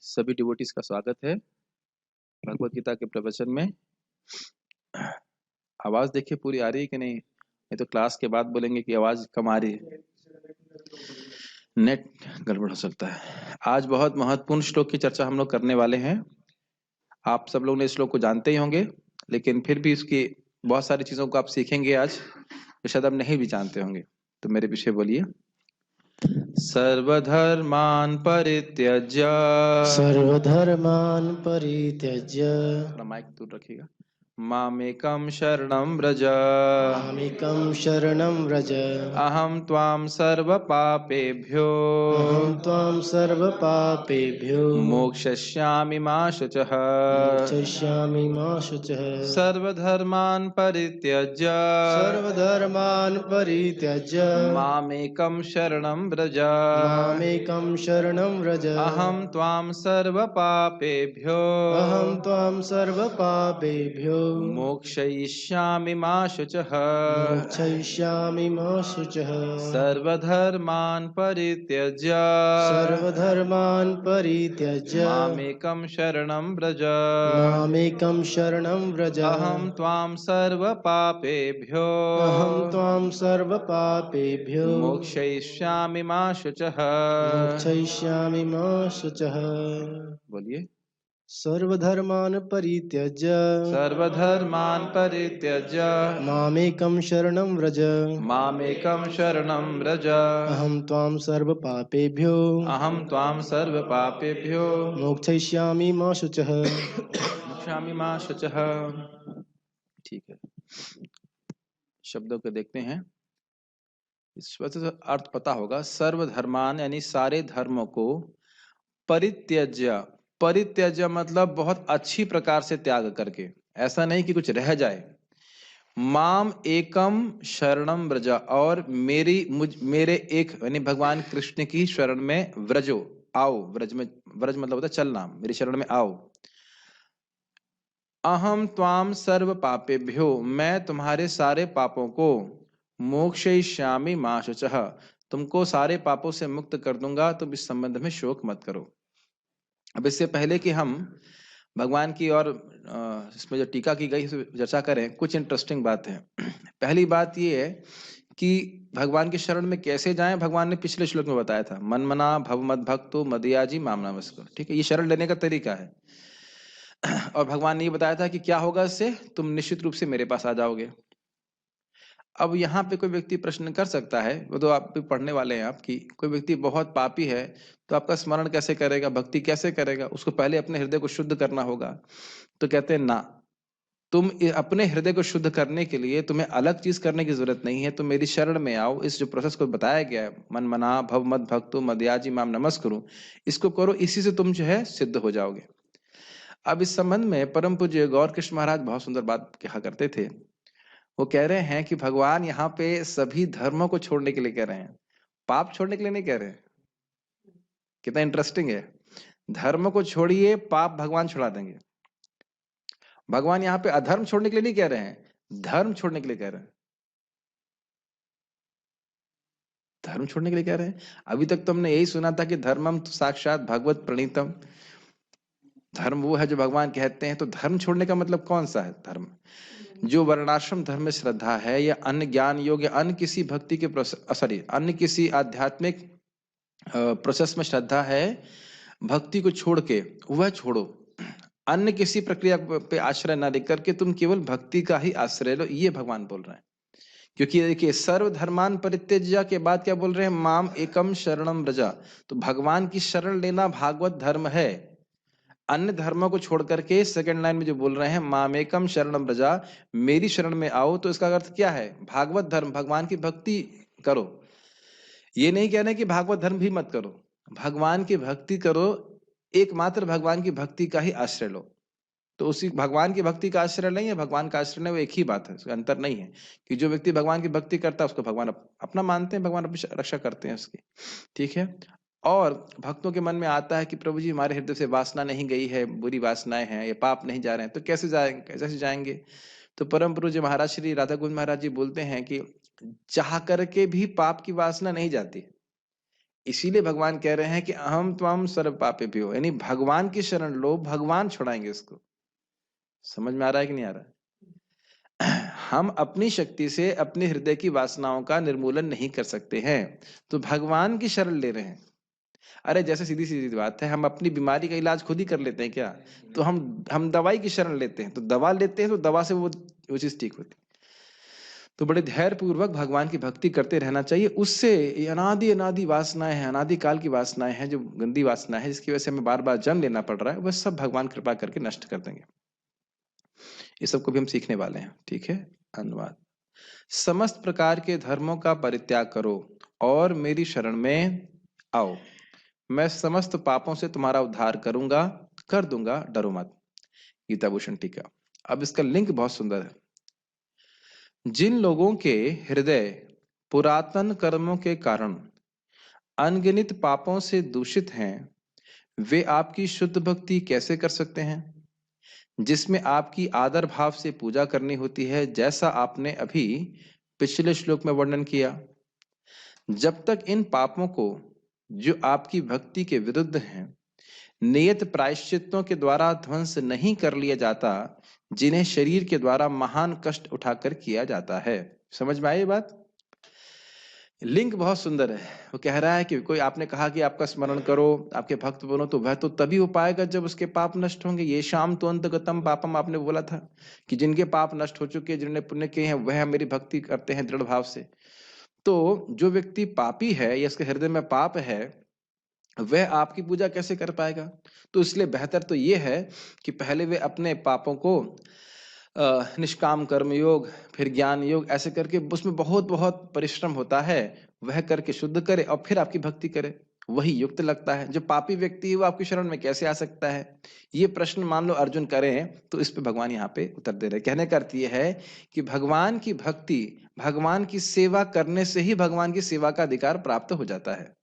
सभी डिवोटीज का स्वागत है भगवत गीता के प्रवचन में। आवाज देखिए पूरी आ रही है कि नहीं? नहीं तो क्लास के बाद बोलेंगे कि आवाज कम आ रही है। नेट गड़बड़ हो सकता है। आज बहुत महत्वपूर्ण श्लोक की चर्चा हम लोग करने वाले हैं। आप सब लोग ने इस श्लोक को जानते ही होंगे, लेकिन फिर भी इसकी बहुत सारी चीजों को आप सीखेंगे आज जो शायद आप नहीं भी जानते होंगे। तो मेरे पीछे बोलिए, सर्वधर्मान् परित्यज्य। सर्वधर्मान् परित्यज्य थोड़ा माइक दूर रखिएगा। मामेकं शरणं व्रज। मामेकं शरणं व्रज। अहं त्वां सर्वपापेभ्यो अहं त्वां सर्वपापेभ्यो मोक्षयिष्यामि मा शुचः। मोक्षयिष्यामि मा शुचः। सर्वधर्मान् परित्यज्य सर्वधर्मान् परित्यज्य मामेकं शरणं व्रज। मामेकं शरणं व्रज। अहं त्वां सर्वपापेभ्यो अहं त्वां सर्वपापेभ्यो मोक्षयिष्यामि मा शुचः। मोक्षयिष्यामि मा शुचः। सर्वधर्मान् परित्यज्य सर्वधर्मान् परित्यज्य मामेकं शरणं व्रज। मामेकं शरणं व्रज। अहं त्वां सर्वपापेभ्यो अहं त्वां सर्वपापेभ्यो मोक्षयिष्यामि मा शुचः। मोक्षयिष्यामि मा शुचः। बोलिए, सर्वधर्मान् परित्यज्य सर्वधर्मान् परित्यज्य मामेकं शरणं व्रज। मामेकं शरणं व्रज। अहं त्वां सर्वपापेभ्यो अहं त्वां सर्वपापेभ्यो मोक्षयिष्यामि मा शुचः। मोक्षयामि मा शुचः। ठीक है, शब्दों को देखते हैं। इस वजह से अर्थ पता होगा। सर्वधर्मान यानी सारे धर्मों को, परित्यज्य, परित्यज्य मतलब बहुत अच्छी प्रकार से त्याग करके, ऐसा नहीं कि कुछ रह जाए। माम एकम शरणम व्रज, और मेरे एक यानी भगवान कृष्ण की शरण में व्रजो, आओ। व्रज में, व्रज मतलब होता है चलना, मेरी शरण में आओ। अहम त्वाम सर्व पापेभ्यो, मैं तुम्हारे सारे पापों को, मोक्षयिष्यामि मा शुचः, तुमको सारे पापों से मुक्त कर दूंगा, तुम इस संबंध में शोक मत करो। अब इससे पहले कि हम भगवान की और इसमें जो टीका की गई चर्चा करें, कुछ इंटरेस्टिंग बात है। पहली बात ये है कि भगवान की शरण में कैसे जाएं। भगवान ने पिछले श्लोक में बताया था, मन मना भव मद भक्तो मदयाजी माम नमस्कार। ठीक है, ये शरण लेने का तरीका है। और भगवान ने ये बताया था कि क्या होगा इससे, तुम निश्चित रूप से मेरे पास आ जाओगे। अब यहाँ पे कोई व्यक्ति प्रश्न कर सकता है, वो तो आप भी पढ़ने वाले हैं आपकी, कोई व्यक्ति बहुत पापी है तो आपका स्मरण कैसे करेगा, भक्ति कैसे करेगा? उसको पहले अपने हृदय को शुद्ध करना होगा। तो कहते हैं ना, तुम अपने हृदय को शुद्ध करने के लिए तुम्हें अलग चीज करने की जरूरत नहीं है, तुम मेरी शरण में आओ। इस जो प्रोसेस को बताया गया है, मन मना भव मद भक्तो मदयाजी माम नमस्कुरु, इसको करो, इसी से तुम जो है सिद्ध हो जाओगे। अब इस संबंध में परम पूज्य गौर कृष्ण महाराज बहुत सुंदर बात कहा करते थे। वो कह रहे हैं कि भगवान यहाँ पे सभी धर्मों को छोड़ने के लिए कह रहे हैं, पाप छोड़ने के लिए नहीं कह रहे हैं। कितना इंटरेस्टिंग है, धर्म को छोड़िए, पाप भगवान छुड़ा देंगे। भगवान यहाँ पे अधर्म छोड़ने के लिए नहीं कह रहे हैं, धर्म छोड़ने के लिए कह रहे हैं। धर्म छोड़ने के लिए कह रहे हैं। अभी तक तो हमने यही सुना था कि धर्मम तो साक्षात भगवत प्रणीतम, धर्म वो है जो भगवान कहते हैं। तो धर्म छोड़ने का मतलब कौन सा है? धर्म जो वर्णाश्रम धर्म में श्रद्धा है, या अन्य ज्ञान योग, या अन्य किसी भक्ति के अन्य किसी आध्यात्मिक प्रोसेस में श्रद्धा है, भक्ति को छोड़ के वह छोड़ो। अन्य किसी प्रक्रिया पे आश्रय ना लेकर के तुम केवल भक्ति का ही आश्रय लो, ये भगवान बोल रहे हैं। क्योंकि देखिए, सर्वधर्मान परित्यज्य के बाद क्या बोल रहे हैं? माम एकम शरणम व्रज। तो भगवान की शरण लेना भागवत धर्म है। अन्य धर्मों को छोड़ करके सेकंड लाइन में जो बोल रहे हैं, मामेकम शरणम व्रजा, मेरी शरण में आओ, तो इसका अर्थ क्या है? भागवत धर्म, भगवान की भक्ति करो। ये नहीं कहना कि भागवत धर्म भी मत करो, भगवान की भक्ति करो, एकमात्र भगवान की भक्ति का ही आश्रय लो। तो उसी भगवान की भक्ति का आश्रय नहीं है, भगवान का आश्रय नहीं, वो एक ही बात है, उसका अंतर नहीं है। कि जो व्यक्ति भगवान की भक्ति करता है उसको भगवान अपना मानते हैं, भगवान अपनी रक्षा करते हैं उसकी। ठीक है। और भक्तों के मन में आता है कि प्रभु जी, हमारे हृदय से वासना नहीं गई है, बुरी वासनाएं हैं, ये पाप नहीं जा रहे हैं, तो कैसे जाएंगे, कैसे जाएंगे? तो परम पूज्य महाराज श्री राधा कुंज महाराज जी बोलते हैं कि चाह करके भी पाप की वासना नहीं जाती। इसीलिए भगवान कह रहे हैं कि अहम त्वम सर्व पापेभ्यो, यानी भगवान की शरण लो, भगवान छुड़ाएंगे इसको। समझ में आ रहा है कि नहीं आ रहा है? हम अपनी शक्ति से अपने हृदय की वासनाओं का निर्मूलन नहीं कर सकते हैं, तो भगवान की शरण ले रहे हैं। अरे जैसे सीधी सीधी बात है, हम अपनी बीमारी का इलाज खुद ही कर लेते हैं क्या? तो हम दवाई की शरण लेते हैं, तो दवा लेते हैं, तो दवा से वो चीज ठीक होती। तो बड़े धैर्य पूर्वक भगवान की भक्ति करते रहना चाहिए। उससे ये अनादि अनादि वासनाएं हैं, अनादि काल की वासनाएं हैं, जो गंदी वासनाएं हैं, जिसकी वजह से हमें बार बार जन्म लेना पड़ रहा है, वह सब भगवान कृपा करके नष्ट कर देंगे। ये सब को भी हम सीखने वाले हैं। ठीक है, धन्यवाद। समस्त प्रकार के धर्मों का परित्याग करो और मेरी शरण में आओ, मैं समस्त पापों से तुम्हारा उद्धार करूंगा, कर दूंगा, डरो मत। गीता भूषण टीका। अब इसका लिंक बहुत सुंदर है। जिन लोगों के हृदय पुरातन कर्मों के कारण अनगिनत पापों से दूषित हैं, वे आपकी शुद्ध भक्ति कैसे कर सकते हैं, जिसमें आपकी आदर भाव से पूजा करनी होती है, जैसा आपने अभी पिछले श्लोक में वर्णन किया। जब तक इन पापों को, जो आपकी भक्ति के विरुद्ध हैं, नियत प्रायश्चित्तों के द्वारा ध्वंस नहीं कर लिया जाता, जिन्हें शरीर के द्वारा महान कष्ट उठाकर किया जाता है। समझ में आई ये बात? लिंक बहुत सुंदर है। वो कह रहा है कि कोई, आपने कहा कि आपका स्मरण करो, आपके भक्त बनो, तो वह तो तभी हो पाएगा जब उसके पाप नष्ट होंगे। ये शाम तो अंतगतम पापम, आपने बोला था कि जिनके पाप नष्ट हो चुके, जिन्होंने पुण्य किए हैं, वह मेरी भक्ति करते हैं दृढ़ भाव से। तो जो व्यक्ति पापी है या इसके हृदय में पाप है, वह आपकी पूजा कैसे कर पाएगा? तो इसलिए बेहतर तो ये है कि पहले वे अपने पापों को निष्काम कर्म योग, फिर ज्ञान योग, ऐसे करके उसमें बहुत बहुत परिश्रम होता है, वह करके शुद्ध करे और फिर आपकी भक्ति करे, वही युक्त लगता है। जो पापी व्यक्ति है वो आपकी शरण में कैसे आ सकता है? ये प्रश्न मान लो अर्जुन करें, तो इस पे भगवान यहाँ पे उत्तर दे रहे। कहने का अर्थ ये है कि भगवान की भक्ति, भगवान की सेवा करने से ही भगवान की सेवा का अधिकार प्राप्त हो जाता है।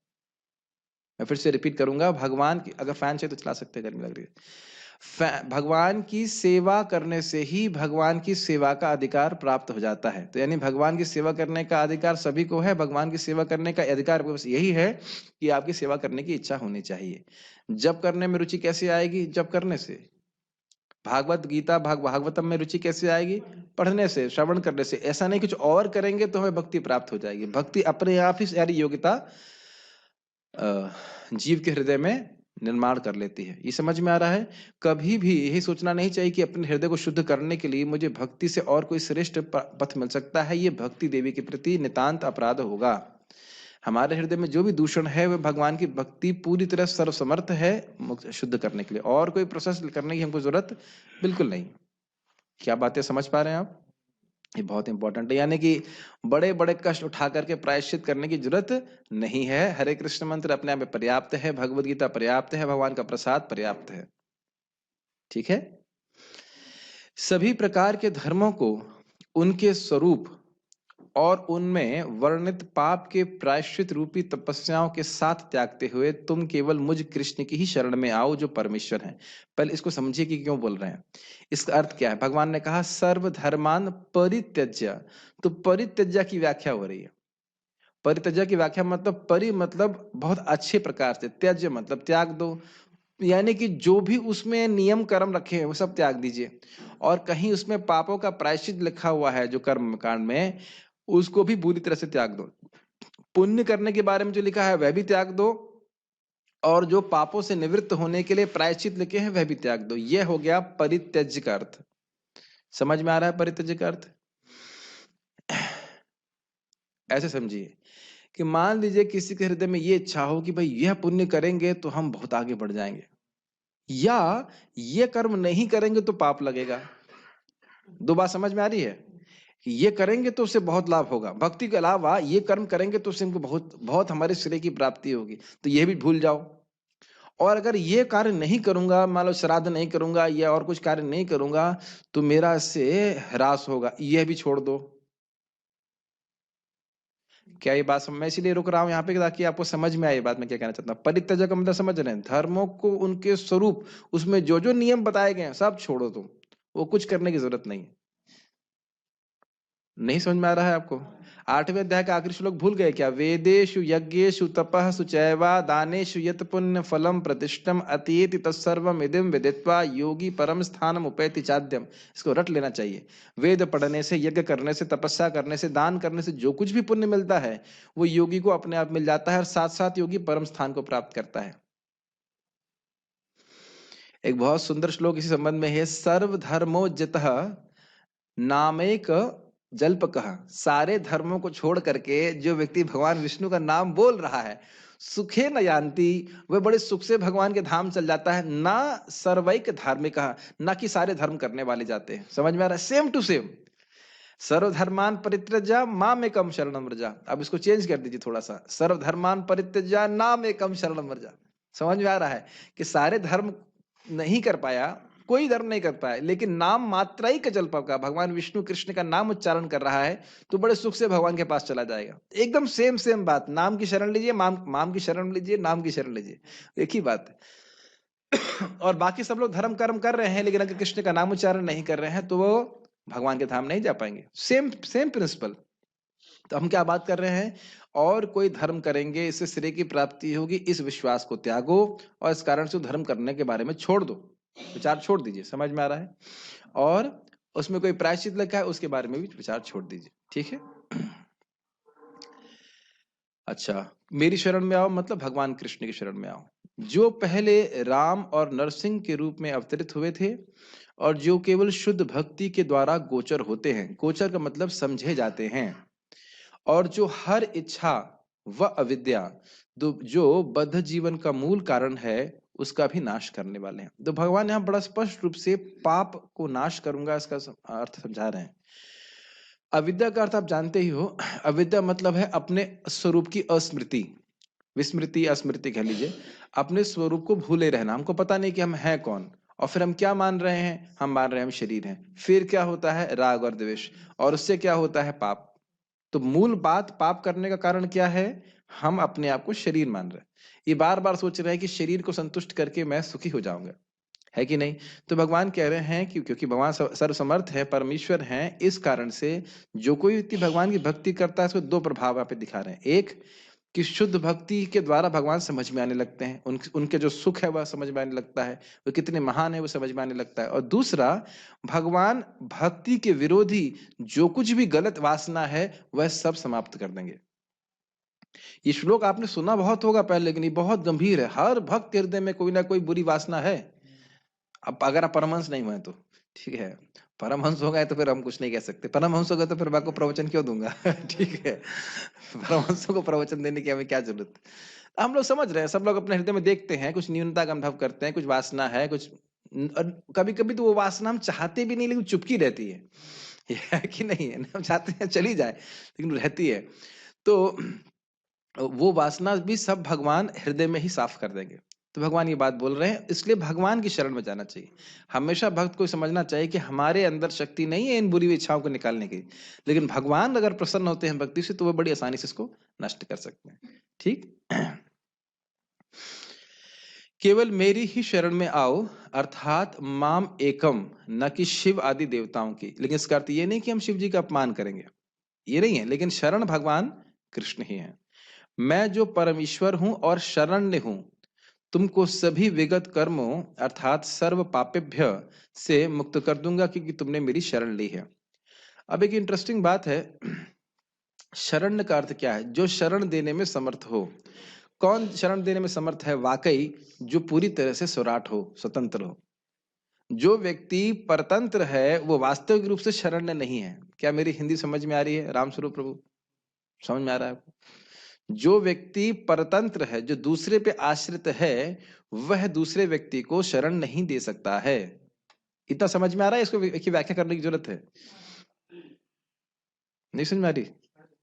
मैं फिर से रिपीट करूंगा, भगवान की, अगर फैन चाहिए तो चला सकते हैं, गर्मी लग रही है। भगवान की सेवा करने से ही भगवान की सेवा का अधिकार प्राप्त हो जाता है। तो यानी भगवान की सेवा करने का अधिकार सभी को है। भगवान की सेवा करने का अधिकार बस यही है कि आपकी सेवा करने की इच्छा होनी चाहिए। जब करने में रुचि कैसे आएगी? जब करने से। भागवत गीता भागवतम में रुचि कैसे आएगी? पढ़ने से, श्रवण करने से। ऐसा नहीं कुछ और करेंगे तो हमें भक्ति प्राप्त हो जाएगी। भक्ति अपने आप ही सारी योग्यता जीव के हृदय में निर्माण कर लेती है। ये समझ में आ रहा है? कभी भी यही सोचना नहीं चाहिए कि अपने हृदय को शुद्ध करने के लिए मुझे भक्ति से और कोई श्रेष्ठ पथ मिल सकता है। ये भक्ति देवी के प्रति नितांत अपराध होगा। हमारे हृदय में जो भी दूषण है, वह भगवान की भक्ति पूरी तरह सर्वसमर्थ है शुद्ध करने के लिए। और कोई प्रोसेस करने की हमको जरूरत बिल्कुल नहीं। क्या बातें समझ पा रहे हैं आप? ये बहुत इंपॉर्टेंट है। यानी कि बड़े बड़े कष्ट उठा करके प्रायश्चित करने की जरूरत नहीं है। हरे कृष्ण मंत्र अपने आप में पर्याप्त है, भगवद गीता पर्याप्त है, भगवान का प्रसाद पर्याप्त है। ठीक है? सभी प्रकार के धर्मों को उनके स्वरूप और उनमें वर्णित पाप के प्रायश्चित रूपी तपस्याओं के साथ त्यागते हुए तुम केवल मुझ कृष्ण की ही शरण में आओ, जो परमेश्वर हैं। पहले इसको समझिए कि क्यों बोल रहे हैं। इसका अर्थ क्या है? भगवान ने कहा सर्व धर्मान परित्यज्य, तो परित्यज्य की व्याख्या हो रही है। परित्यज्य की व्याख्या मतलब, परि मतलब बहुत अच्छे प्रकार से, त्यज्य मतलब त्याग दो। यानी कि जो भी उसमें नियम कर्म रखे हैं वो सब त्याग दीजिए। और कहीं उसमें पापों का प्रायश्चित लिखा हुआ है जो कर्म कांड में, उसको भी पूरी तरह से त्याग दो। पुण्य करने के बारे में जो लिखा है वह भी त्याग दो, और जो पापों से निवृत्त होने के लिए प्रायश्चित लिखे हैं वह भी त्याग दो। यह हो गया परित्यज्य का अर्थ। समझ में आ रहा है परित्यज्य का अर्थ? ऐसे समझिए कि मान लीजिए किसी के हृदय में ये इच्छा हो कि भाई यह पुण्य करेंगे तो हम बहुत आगे बढ़ जाएंगे, या ये कर्म नहीं करेंगे तो पाप लगेगा। दो बात समझ में आ रही है कि ये करेंगे तो उससे बहुत लाभ होगा, भक्ति के अलावा ये कर्म करेंगे तो उससे हमको बहुत बहुत हमारे श्रेय की प्राप्ति होगी, तो ये भी भूल जाओ। और अगर ये कार्य नहीं करूंगा, मान लो श्राद्ध नहीं करूंगा या और कुछ कार्य नहीं करूंगा, तो मेरा इससे ह्रास होगा, यह भी छोड़ दो। क्या ये बात मैं इसीलिए रुक रहा हूं यहाँ पे ताकि आपको समझ में आए ये बात मैं क्या कहना चाहता हूँ। परित्यज्य का मतलब समझ रहे हैं? धर्मों को उनके स्वरूप, उसमें जो जो नियम बताए गए हैं सब छोड़ो तुम, वो कुछ करने की जरूरत नहीं है। नहीं समझ में आ रहा है आपको? 8वें अध्याय का आखिरी श्लोक भूल गए क्या? वेदेषु यज्ञेषु तपः सुचैवा दानेषु यत् पुण्य फलम प्रतिष्ठम अतीति तत्सर्वम इदं विदित्वा योगी परम स्थानम उपैति चाद्यम। इसको रट लेना चाहिए। वेद पढ़ने से, यज्ञ करने से, तपस्या करने से, दान करने से जो कुछ भी पुण्य मिलता है वो योगी को अपने आप मिल जाता है और साथ साथ योगी परम स्थान को प्राप्त करता है। एक बहुत सुंदर श्लोक इसी संबंध में है, सर्वधर्मोज्जतः नामेक जल्पकः। सारे धर्मों को छोड़ करके जो व्यक्ति भगवान विष्णु का नाम बोल रहा है, सुखे न यान्ति, वह बड़े सुख से भगवान के धाम चल जाता है। ना सर्वैक धार्मिक, ना कि सारे धर्म करने वाले जाते हैं। समझ में आ रहा है? Same to same. सर्वधर्मान परित्यज्य माम एकम शरणम व्रजा। अब इसको चेंज कर दीजिए थोड़ा सा, सर्वधर्मान परित्यज्य नाम एकम शरणम व्रजा। समझ में आ रहा है कि सारे धर्म नहीं कर पाया, कोई धर्म नहीं कर पाया, लेकिन नाम मात्रा ही का जल का भगवान विष्णु कृष्ण का नाम उच्चारण कर रहा है तो बड़े सुख से भगवान के पास चला जाएगा। एकदम सेम सेम बात। नाम की शरण लीजिए, माम की शरण लीजिए, नाम की शरण लीजिए, एक ही बात है। और बाकी सब लोग धर्म कर्म कर रहे हैं, लेकिन अगर कृष्ण का नाम उच्चारण नहीं कर रहे हैं तो वो भगवान के धाम नहीं जा पाएंगे। Same same principle. तो हम क्या बात कर रहे हैं? और कोई धर्म करेंगे इससे श्रेय की प्राप्ति होगी, इस विश्वास को त्यागो और इस कारण से धर्म करने के बारे में छोड़ दो, विचार छोड़ दीजिए। समझ में आ रहा है? और उसमें कोई प्रायश्चित लिखा है उसके बारे में भी विचार छोड़ दीजिए। ठीक है? अच्छा, मेरी शरण में आओ मतलब भगवान कृष्ण की शरण में आओ, जो पहले राम और नरसिंह के रूप में अवतरित हुए थे और जो केवल शुद्ध भक्ति के द्वारा गोचर होते हैं। गोचर का मतलब समझे जाते हैं। और जो हर इच्छा व अविद्या जो बद्ध जीवन का मूल कारण है उसका भी नाश करने वाले हैं। तो भगवान यहाँ बड़ा स्पष्ट रूप से पाप को नाश करूंगा इसका अर्थ समझा रहे हैं। अविद्या का अर्थ आप जानते ही हो। अविद्या मतलब है अपने स्वरूप की अस्मृति, विस्मृति, अस्मृति कह लीजिए। अपने स्वरूप को भूले रहना। हमको पता नहीं कि हम हैं कौन, और फिर हम क्या मान रहे हैं? हम मान रहे हैं हम शरीर हैं। फिर क्या होता है? राग और द्वेष, और उससे क्या होता है? पाप। तो मूल बात, पाप करने का कारण क्या है? हम अपने आप को शरीर मान रहे हैं। ये बार बार सोच रहे हैं कि शरीर को संतुष्ट करके मैं सुखी हो जाऊंगा, है कि नहीं? तो भगवान कह रहे हैं कि क्योंकि भगवान सर्वसमर्थ है, परमेश्वर हैं, इस कारण से जो कोई व्यक्ति भगवान की भक्ति करता है उसको दो प्रभाव यहाँ पे दिखा रहे हैं। एक कि शुद्ध भक्ति के द्वारा भगवान समझ में आने लगते हैं, उनके जो सुख है वह समझ में आने लगता है, वो कितने महान है वो समझ में आने लगता है। और दूसरा, भगवान भक्ति के विरोधी जो कुछ भी गलत वासना है वह सब समाप्त कर देंगे। ये श्लोक आपने सुना बहुत होगा पहले, लेकिन ये बहुत गंभीर है। हर भक्त के हृदय में कोई ना कोई बुरी वासना है। अब अगर आप परमहंस नहीं हुए तो ठीक है, परमहंस हो गए तो फिर हम कुछ नहीं कह सकते। परमहंस हो गए तो फिर मैं आपको प्रवचन क्यों दूंगा? ठीक है, परमहंसों को प्रवचन देने की हमें क्या जरूरत? हम लोग समझ रहे हैं, सब लोग अपने हृदय में देखते हैं कुछ न्यूनता का अनुभव करते हैं, कुछ वासना है, कुछ कभी कभी तो वो वासना हम चाहते भी नहीं लेकिन चुपकी रहती है, है कि नहीं है? हम चाहते हैं चली जाए लेकिन रहती है। तो वो वासना भी सब भगवान हृदय में ही साफ कर देंगे। तो भगवान ये बात बोल रहे हैं, इसलिए भगवान की शरण में जाना चाहिए। हमेशा भक्त को समझना चाहिए कि हमारे अंदर शक्ति नहीं है इन बुरी इच्छाओं को निकालने की, लेकिन भगवान अगर प्रसन्न होते हैं भक्ति से तो वो बड़ी आसानी से इसको नष्ट कर सकते हैं। ठीक? केवल मेरी ही शरण में आओ, अर्थात माम एकम, न कि शिव आदि देवताओं की। लेकिन इसका अर्थ ये नहीं कि हम शिव जी का अपमान करेंगे, ये नहीं है, लेकिन शरण भगवान कृष्ण ही है। मैं जो परमेश्वर हूं और शरण्य हूं, तुमको सभी विगत कर्मों अर्थात सर्व पापेभ्य से मुक्त कर दूंगा क्योंकि तुमने मेरी शरण ली है। अब एक इंटरेस्टिंग बात है, शरण का अर्थ क्या है? जो शरण देने में समर्थ हो। कौन शरण देने में समर्थ है? वाकई जो पूरी तरह से स्वराट हो, स्वतंत्र हो। जो व्यक्ति परतंत्र है वो वास्तविक रूप से शरण्य नहीं है। क्या मेरी हिंदी समझ में आ रही है? राम स्वरूप प्रभु, समझ में आ रहा है आपको? जो व्यक्ति परतंत्र है, जो दूसरे पे आश्रित है, वह दूसरे व्यक्ति को शरण नहीं दे सकता है। इतना समझ में आ रहा है? इसको एक व्याख्या करने की जरूरत है? नहीं समझ में आ रही?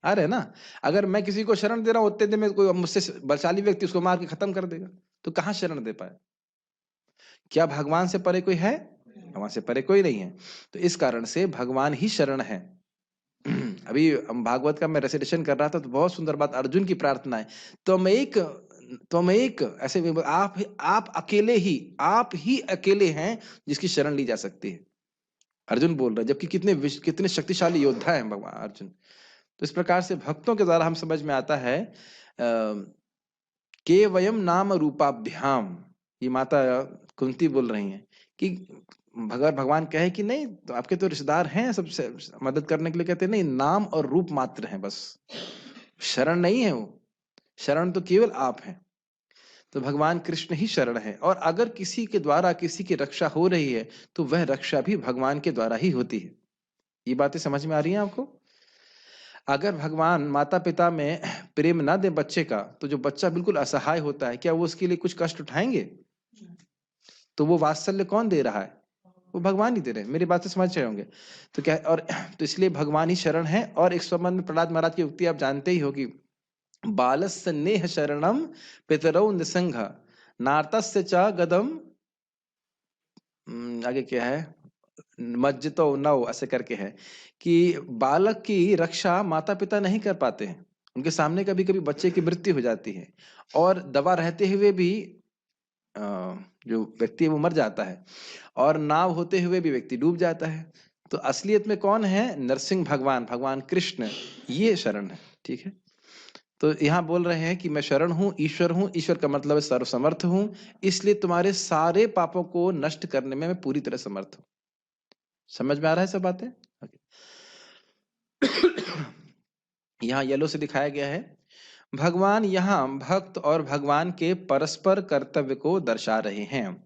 आ रहे है ना? अगर मैं किसी को शरण दे रहा हूं उतने देर में कोई मुझसे बलशाली व्यक्ति उसको मार के खत्म कर देगा, तो कहां शरण दे पाए? क्या भगवान से परे कोई है? भगवान से परे कोई नहीं है। तो इस कारण से भगवान ही शरण है। अभी भागवत का मैं रेसिटेशन कर रहा था तो बहुत सुंदर बात, अर्जुन की प्रार्थना है, तुम एक ऐसे आप अकेले ही, आप ही अकेले हैं जिसकी शरण ली जा सकती है। अर्जुन बोल रहा है, जबकि कितने शक्तिशाली योद्धा हैं भगवान अर्जुन। तो इस प्रकार से भक्तों के द्वारा हम समझ में आता है के वयम नाम रूपाभ्याम, ये माता कुंती बोल रही हैं कि भगवान कहे कि नहीं तो आपके तो रिश्तेदार हैं सबसे मदद करने के लिए, कहते नहीं नाम और रूप मात्र हैं बस, शरण नहीं है वो, शरण तो केवल आप हैं। तो भगवान कृष्ण ही शरण है, और अगर किसी के द्वारा किसी की रक्षा हो रही है तो वह रक्षा भी भगवान के द्वारा ही होती है। ये बातें समझ में आ रही हैं आपको? अगर भगवान माता पिता में प्रेम ना दे बच्चे का, तो जो बच्चा बिल्कुल असहाय होता है, क्या वो उसके लिए कुछ कष्ट उठाएंगे? तो वो वात्सल्य कौन दे रहा है? वो भगवान ही दे रहे हैं। मेरी बातें समझ रहे होंगे। तो क्या, और तो इसलिए भगवान ही शरण है। और एक संबंध में प्रहलाद महाराज की उक्ति आप जानते ही हो कि बालस्य नेह शरणम पितरौ निसंग नार्तस्य च गदम, आगे क्या है, मज्जितो नव ऐसे करके है कि बालक की रक्षा माता पिता नहीं कर पाते हैं। उनके सामने कभी कभी बच्चे की मृत्यु हो जाती है, और दवा रहते हुए भी जो व्यक्ति है वो मर जाता है, और नाव होते हुए भी व्यक्ति डूब जाता है। तो असलियत में कौन है? नरसिंह भगवान, भगवान कृष्ण, ये शरण है। ठीक है, तो यहाँ बोल रहे हैं कि मैं शरण हूं, ईश्वर हूं। ईश्वर का मतलब है सर्वसमर्थ हूं, इसलिए तुम्हारे सारे पापों को नष्ट करने में मैं पूरी तरह समर्थ हूं। समझ में आ रहा है सब बातें? यहाँ येलो से दिखाया गया है। भगवान यहाँ भक्त और भगवान के परस्पर कर्तव्य को दर्शा रहे हैं।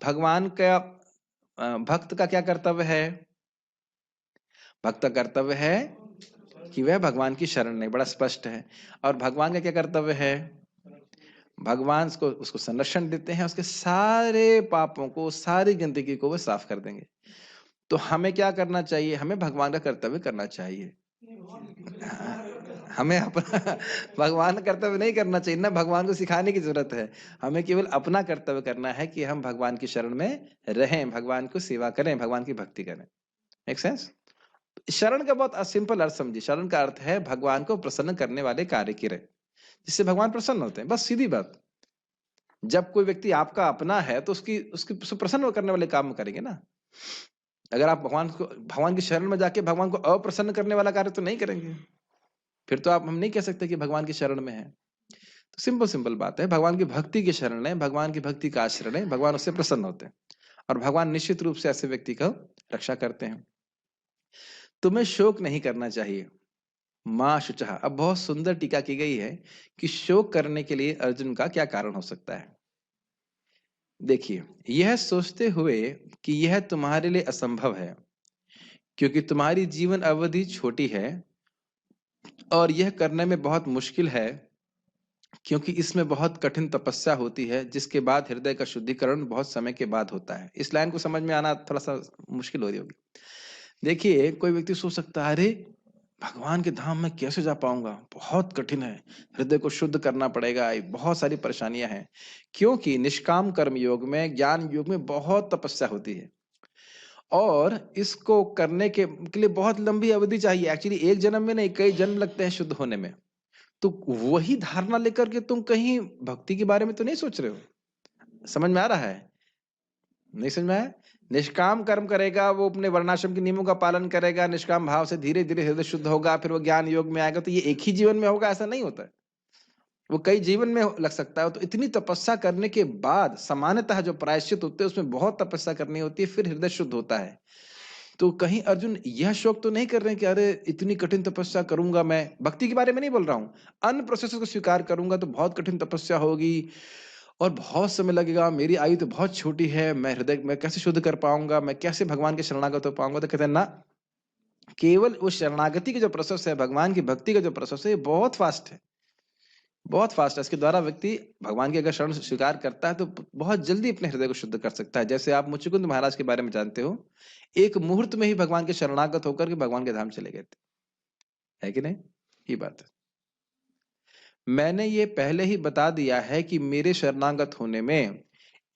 भगवान का भक्त का क्या कर्तव्य है? भक्त का कर्तव्य है कि वह भगवान की शरण नहीं, बड़ा स्पष्ट है। और भगवान का क्या कर्तव्य है? भगवान उसको संरक्षण देते हैं, उसके सारे पापों को, सारी गंदगी को वो साफ कर देंगे। तो हमें क्या करना चाहिए? हमें भगवान का कर्तव्य करना चाहिए। हमें अपना भगवान का कर्तव्य नहीं करना चाहिए ना, भगवान को सिखाने की जरूरत है। हमें केवल अपना कर्तव्य करना है कि हम भगवान की शरण में रहें, भगवान को सेवा करें, भगवान की भक्ति करें। Make sense? शरण का बहुत सिंपल अर्थ समझिए। शरण का अर्थ है भगवान को प्रसन्न करने वाले कार्य करें, जिससे भगवान प्रसन्न होते हैं। बस सीधी बात। जब कोई व्यक्ति आपका अपना है तो उसको प्रसन्न करने वाले काम करेंगे ना। अगर आप भगवान की शरण में जाके भगवान को अप्रसन्न करने वाला कार्य तो नहीं करेंगे, फिर तो हम नहीं कह सकते कि भगवान की शरण में है। तो सिंपल बात है, भगवान की भक्ति की शरण है, भगवान की भक्ति का आश्रय है, भगवान उससे प्रसन्न होते हैं, और भगवान निश्चित रूप से ऐसे व्यक्ति का रक्षा करते हैं। तुम्हें शोक नहीं करना चाहिए, मां शुचः। अब बहुत सुंदर टीका की गई है कि शोक करने के लिए अर्जुन का क्या कारण हो सकता है। देखिए, यह सोचते हुए कि यह तुम्हारे लिए असंभव है, क्योंकि तुम्हारी जीवन अवधि छोटी है, और यह करने में बहुत मुश्किल है, क्योंकि इसमें बहुत कठिन तपस्या होती है, जिसके बाद हृदय का शुद्धिकरण बहुत समय के बाद होता है। इस लाइन को समझ में आना थोड़ा सा मुश्किल हो रही होगी। देखिए, कोई व्यक्ति सोच सकता है, अरे भगवान के धाम में कैसे जा पाऊंगा, बहुत कठिन है, हृदय को शुद्ध करना पड़ेगा, बहुत सारी परेशानियां हैं। क्योंकि निष्काम कर्म योग में, ज्ञान योग में बहुत तपस्या होती है, और इसको करने के लिए बहुत लंबी अवधि चाहिए। एक्चुअली एक जन्म में नहीं, कई जन्म लगते हैं शुद्ध होने में। तो वही धारणा लेकर के तुम कहीं भक्ति के बारे में तो नहीं सोच रहे हो। समझ में आ रहा है? नहीं समझ में आया? निष्काम कर्म करेगा, वो अपने वर्णाश्रम के नियमों का पालन करेगा, निष्काम भाव से धीरे धीरे हृदय शुद्ध होगा, फिर वो ज्ञान योग में आएगा। तो ये एक ही जीवन में होगा ऐसा नहीं होता है, वो कई जीवन में लग सकता है। तो इतनी तपस्या करने के बाद सामान्यतः जो प्रायश्चित होते हैं उसमें बहुत तपस्या करनी होती है, फिर हृदय शुद्ध होता है। तो कहीं अर्जुन यह शौक तो नहीं कर रहे हैं कि अरे इतनी कठिन तपस्या करूंगा, मैं भक्ति के बारे में नहीं बोल रहा हूं, अन्य प्रोसेस को स्वीकार करूंगा तो बहुत कठिन तपस्या होगी और बहुत समय लगेगा, मेरी आयु तो बहुत छोटी है, मैं हृदय में कैसे शुद्ध कर पाऊंगा, मैं कैसे भगवान के शरणागत हो पाऊंगा। तो कहते हैं ना, केवल उस शरणागति की जो प्रोसेस है, भगवान की भक्ति का जो प्रोसेस है, ये बहुत फास्ट है, बहुत फास्ट है। इसके द्वारा व्यक्ति भगवान की अगर शरण स्वीकार करता है तो बहुत जल्दी अपने हृदय को शुद्ध कर सकता है। जैसे आप मुचुकुंद महाराज के बारे में जानते हो, एक मुहूर्त में ही भगवान के शरणागत होकर के भगवान के धाम चले गए थे, है कि नहीं? ये बात है। मैंने ये पहले ही बता दिया है कि मेरे शरणागत होने में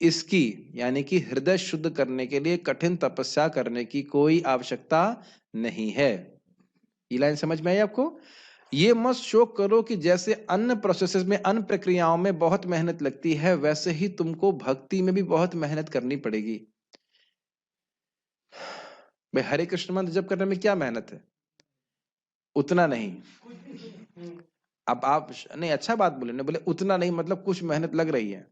इसकी यानी कि हृदय शुद्ध करने के लिए कठिन तपस्या करने की कोई आवश्यकता नहीं है। ये लाइन समझ में आई आपको? ये मत शोक करो कि जैसे अन्य प्रोसेसेस में, अन्य प्रक्रियाओं में बहुत मेहनत लगती है, वैसे ही तुमको भक्ति में भी बहुत मेहनत करनी पड़ेगी। भाई हरे कृष्ण मंत्र जप करने में क्या मेहनत है? उतना नहीं। अब आप नहीं, अच्छा बात बोले ना, बोले उतना नहीं मतलब कुछ मेहनत लग रही है।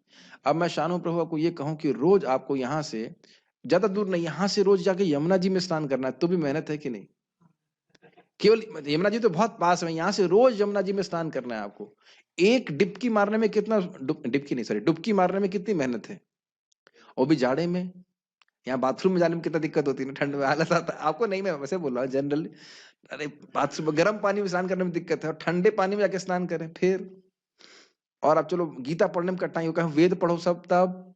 अब मैं शानू प्रभु आपको ये कहूं कि रोज आपको यहाँ से, ज्यादा दूर नहीं, यहाँ से रोज जाके यमुना जी में स्नान करना है, तो भी मेहनत है कि नहीं? केवल यमुना जी तो बहुत पास है, यहाँ से रोज यमुना जी में स्नान करना है आपको। एक डिपकी मारने में कितना, डिपकी नहीं सॉरी, डुबकी मारने में कितनी मेहनत है, और भी जाड़े में। यहाँ बाथरूम में जाने में कितना दिक्कत होती है ना, ठंड में हालत आता है आपको, नहीं मैं वैसे बोल रहा हूँ जनरली। अरे बाथरूम गर्म पानी में स्नान करने में दिक्कत है, और ठंडे पानी में जाके स्नान करें फिर। और अब चलो गीता पढ़ने में कठिनाई हो, कहीं वेद पढ़ो सब तब,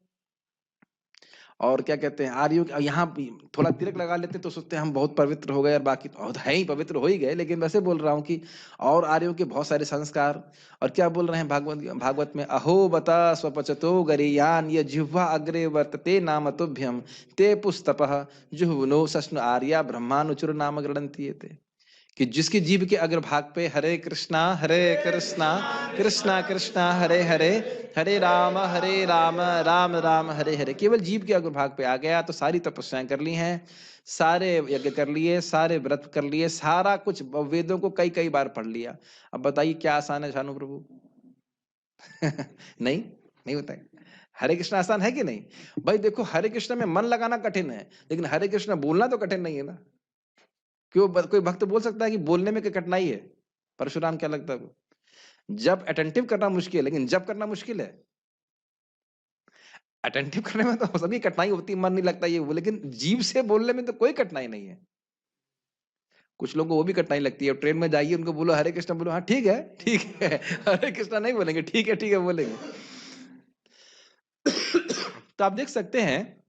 और क्या कहते हैं आर्यों यहाँ थोड़ा तिलक लगा लेते तो सोचते हैं हम बहुत पवित्र हो गए, और बाकी तो बहुत है ही, पवित्र हो ही गए, लेकिन वैसे बोल रहा हूँ कि और आर्यों के बहुत सारे संस्कार। और क्या बोल रहे हैं भागवत में, अहो बता स्वपचतो गरीयान ये जिह्वा अग्रे वर्तते नाम तुभ्यम ते पुस्तपः जुह्वनो सस्नु आर्या ब्रह्मानुचुर नाम गृणन्ति ये, कि जिसकी जीभ के अग्र भाग पे हरे कृष्णा कृष्णा कृष्णा हरे हरे, हरे राम राम राम हरे हरे, केवल जीभ के अग्र भाग पे आ गया तो सारी तपस्याएं कर ली हैं, सारे यज्ञ कर लिए, सारे व्रत कर लिए, सारा कुछ वेदों को कई कई बार पढ़ लिया। अब बताइए क्या आसान है शानू प्रभु? नहीं, नहीं होता है। हरे कृष्ण आसान है कि नहीं? भाई देखो, हरे कृष्ण में मन लगाना कठिन है, लेकिन हरे कृष्ण बोलना तो कठिन नहीं है ना। क्यों कोई भक्त बोल सकता है कि बोलने में क्या कठिनाई है? परशुराम क्या लगता है? जब अटेंटिव करना मुश्किल है, लेकिन जब करना मुश्किल है। अटेंटिव करने में तो सभी कठिनाई होती है, मन नहीं लगता ये वो, लेकिन जीभ से बोलने में तो कोई कठिनाई नहीं है। कुछ लोगों को वो भी कठिनाई लगती है, ट्रेन में जाइए उनको बोलो हरे कृष्णा, बोलो हाँ ठीक है ठीक है, हरे कृष्णा नहीं बोलेंगे, ठीक है बोलेंगे। तो आप देख सकते हैं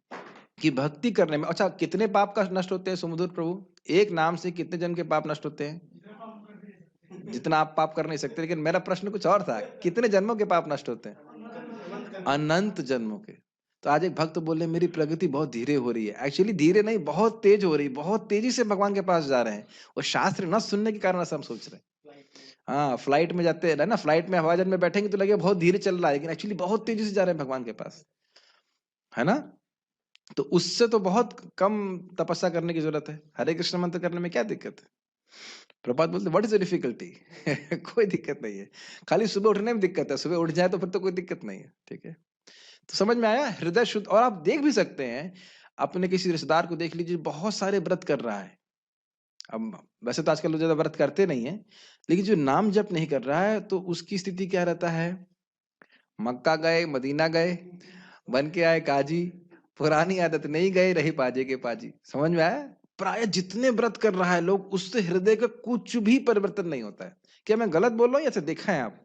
कि भक्ति करने में, अच्छा कितने पाप का नष्ट होते हैं सुमधुर प्रभु? एक नाम से कितने जन्म के पाप नष्ट होते हैं? जितना आप पाप कर नहीं सकते, लेकिन मेरा प्रश्न कुछ और था, कितने जन्मों के पाप नष्ट होते हैं? अनंत जन्मों के। तो आज एक भक्त बोले मेरी प्रगति बहुत धीरे हो रही है, एक्चुअली धीरे नहीं, बहुत तेज हो रही है, बहुत तेजी से भगवान के पास जा रहे हैं, और शास्त्र न सुनने के कारण ऐसा हम सोच रहे हैं। हाँ, फ्लाइट में जाते हैं ना, फ्लाइट में हवाई जहाज में बैठेंगे तो लगे बहुत धीरे चल रहा है, लेकिन एक्चुअली बहुत तेजी से जा रहे हैं भगवान के पास, है ना? तो उससे तो बहुत कम तपस्या करने की जरूरत है, हरे कृष्ण मंत्र करने में क्या दिक्कत है? प्रभात बोलते व्हाट इज द डिफिकल्टी? कोई दिक्कत नहीं है, खाली सुबह उठने में दिक्कत है, सुबह उठ जाए तो फिर तो कोई दिक्कत नहीं है, ठीक है? तो समझ में आया, हृदय शुद्ध। और आप देख भी सकते हैं, अपने किसी रिश्तेदार को देख लीजिए, बहुत सारे व्रत कर रहा है। अब वैसे तो आजकल लोग ज्यादा व्रत करते नहीं है, लेकिन जो नाम जप नहीं कर रहा है तो उसकी स्थिति क्या रहता है? मक्का गए, मदीना गए, बन के आए काजी, पुरानी आदत नहीं गए, रही पाजे के पाजी। समझ में आया? प्राय जितने व्रत कर रहा है लोग, उससे हृदय का कुछ भी परिवर्तन नहीं होता है। क्या मैं गलत बोल रहा हूँ या ऐसे देखा है आप?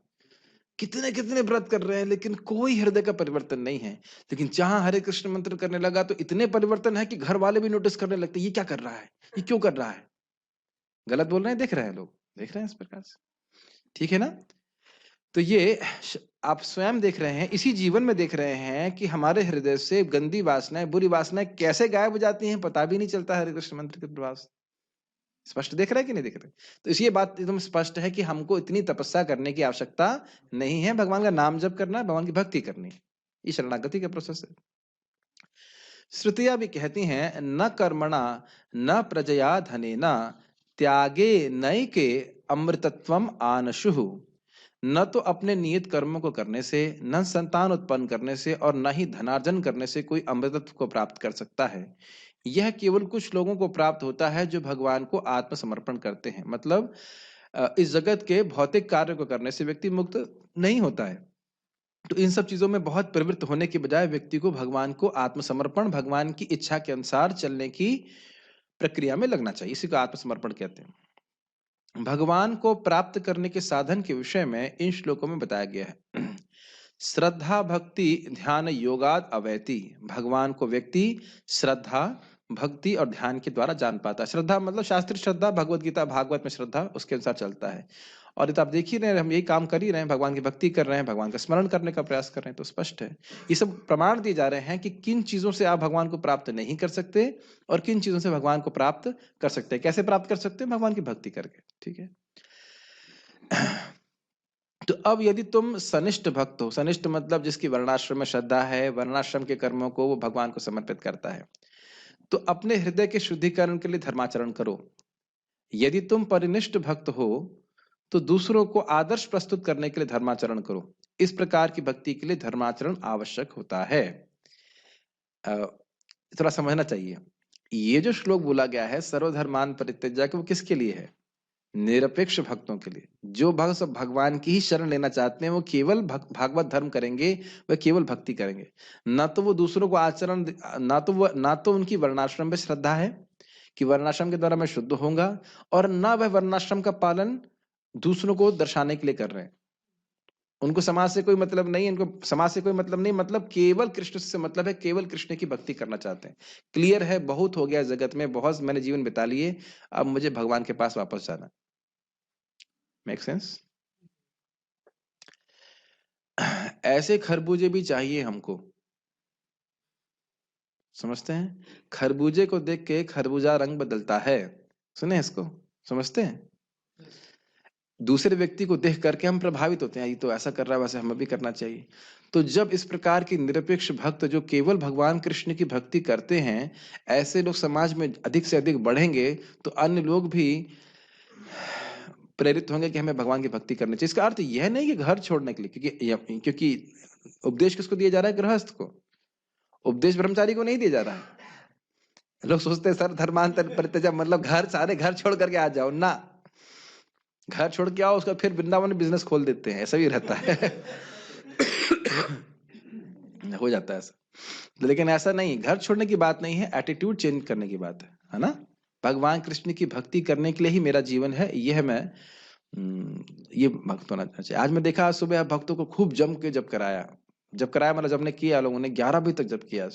कितने कितने व्रत कर रहे हैं, लेकिन कोई हृदय का परिवर्तन नहीं है। लेकिन जहां हरे कृष्ण मंत्र करने लगा तो इतने परिवर्तन है कि घर वाले भी नोटिस करने लगते हैं, ये क्या कर रहा है, ये क्यों कर रहा है? गलत बोल रहे हैं, देख रहे हैं लोग, देख रहे हैं इस प्रकार से, ठीक है ना? तो ये आप स्वयं देख रहे हैं, इसी जीवन में देख रहे हैं कि हमारे हृदय से गंदी वासनाएं, बुरी वासनाएं कैसे गायब हो जाती हैं, पता भी नहीं चलता हरे कृष्ण मंत्र के प्रभाव से। स्पष्ट दिख रहा है कि नहीं दिख रहा है? तो इसलिए बात एकदम स्पष्ट है कि हमको इतनी तपस्या करने की आवश्यकता नहीं है, भगवान का नाम जप करना है, भगवान की भक्ति करनी है, ये शरणागति का प्रोसेस है। श्रुतियां भी कहती हैं, न कर्मणा न प्रजया धनेना त्यागे नय के अमृतत्वम आनशुहु, न तो अपने नियत कर्मों को करने से, न संतान उत्पन्न करने से, और न ही धनार्जन करने से कोई अमृतत्व को प्राप्त कर सकता है। यह केवल कुछ लोगों को प्राप्त होता है जो भगवान को आत्मसमर्पण करते हैं। मतलब इस जगत के भौतिक कार्य को करने से व्यक्ति मुक्त नहीं होता है। तो इन सब चीजों में बहुत प्रवृत्त होने के बजाय व्यक्ति को भगवान को आत्मसमर्पण, भगवान की इच्छा के अनुसार चलने की प्रक्रिया में लगना चाहिए, इसी को आत्मसमर्पण कहते हैं। भगवान को प्राप्त करने के साधन के विषय में इन श्लोकों में बताया गया है। श्रद्धा भक्ति ध्यान योगाद अवैति, भगवान को व्यक्ति श्रद्धा, भक्ति और ध्यान के द्वारा जान पाता है। श्रद्धा मतलब शास्त्रीय श्रद्धा, भगवत गीता भागवत में श्रद्धा, उसके अनुसार चलता है। और ये तो आप देख ही रहे हैं, हम यही काम कर ही रहे हैं, भगवान की भक्ति कर रहे हैं, भगवान का स्मरण करने का प्रयास कर रहे हैं, तो स्पष्ट है। ये सब प्रमाण दिए जा रहे हैं कि किन चीजों से आप भगवान को प्राप्त नहीं कर सकते और किन चीजों से भगवान को प्राप्त कर सकते हैं। कैसे प्राप्त कर सकते हैं? भगवान की भक्ति करके, ठीक है। तो अब यदि तुम सनिष्ठ भक्त हो, सनिष्ठ मतलब जिसकी वर्णाश्रम में श्रद्धा है, वर्णाश्रम के कर्मों को वो भगवान को समर्पित करता है, तो अपने हृदय के शुद्धिकरण के लिए धर्माचरण करो। यदि तुम परिनिष्ठ भक्त हो तो दूसरों को आदर्श प्रस्तुत करने के लिए धर्माचरण करो। इस प्रकार की भक्ति के लिए धर्माचरण आवश्यक होता है। थोड़ा समझना चाहिए, ये जो श्लोक बोला गया है सर्वधर्मान परित्यज्य, वो किसके लिए है? निरपेक्ष भक्तों के लिए। जो भक्त सब भगवान की ही शरण लेना चाहते हैं वो केवल भागवत धर्म करेंगे, वह केवल भक्ति करेंगे। ना तो वो दूसरों को आचरण, ना तो उनकी वर्णाश्रम में श्रद्धा है कि वर्णाश्रम के द्वारा मैं शुद्ध होऊंगा, और ना वह वर्णाश्रम का पालन दूसरों को दर्शाने के लिए कर रहे हैं। उनको समाज से कोई मतलब नहीं, इनको समाज से कोई मतलब नहीं, मतलब केवल कृष्ण से मतलब है, केवल कृष्ण की भक्ति करना चाहते हैं। क्लियर है, बहुत हो गया जगत में, बहुत मैंने जीवन बिता लिए, अब मुझे भगवान के पास वापस जाना। Make sense? ऐसे खरबूजे भी चाहिए हमको, समझते हैं? खरबूजे को देख के खरबूजा रंग बदलता है, सुने इसको? समझते हैं? दूसरे व्यक्ति को देख करके हम प्रभावित होते हैं, ये तो ऐसा कर रहा है, वैसे हमें भी करना चाहिए। तो जब इस प्रकार की निरपेक्ष भक्त जो केवल भगवान कृष्ण की भक्ति करते हैं, ऐसे लोग समाज में अधिक से अधिक बढ़ेंगे तो अन्य लोग भी प्रेरित होंगे कि हमें भगवान की भक्ति करनी चाहिए। इसका अर्थ यह नहीं कि घर छोड़ने के लिए, क्योंकि उपदेश किसको दिया जा रहा है? गृहस्थ को। उपदेश ब्रह्मचारी को नहीं दिया जा रहा है। लोग सोचते हैं सर धर्मांतर परित्यज्य मतलब घर, सारे घर छोड़ करके आ जाओ ना। घर छोड़ के आओ, उसका फिर वृंदावन में बिजनेस खोल देते हैं, ऐसा भी रहता है। हो जाता है ऐसा। लेकिन ऐसा नहीं, घर छोड़ने की बात नहीं है, एटीट्यूड चेंज करने की बात है ना? भगवान कृष्ण की भक्ति करने के लिए ही मेरा जीवन है, यह मैं ये भक्त होना चाहिए। आज मैं देखा, आज सुबह भक्तों को खूब जम के जब कराया मतलब जब ने किया, लोगों ने 11 बजे तक जब किया,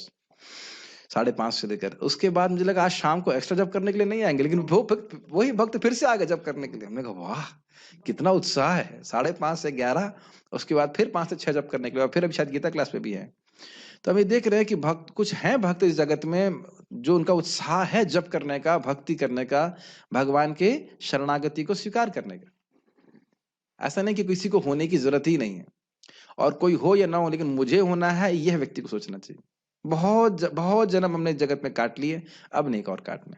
5:30 से लेकर। उसके बाद मुझे लगा आज शाम को एक्स्ट्रा जब करने के लिए नहीं आएंगे, लेकिन वही भक्त फिर से आ गए जब करने के लिए। हमने कहा वाह कितना उत्साह है। 5:30 से 11, उसके बाद फिर 5 से 6 जब करने के लिए, फिर अभी शायद गीता क्लास में भी है। तो अभी देख रहे हैं कि भक्त कुछ हैं, भक्त इस जगत में जो उनका उत्साह है जप करने का, भक्ति करने का, भगवान के शरणागति को स्वीकार करने का। ऐसा नहीं कि किसी को होने की जरूरत ही नहीं है, और कोई हो या ना हो, लेकिन मुझे होना है, यह व्यक्ति को सोचना चाहिए। बहुत जन्म हमने जगत में काट लिए, अब नहीं और काटने।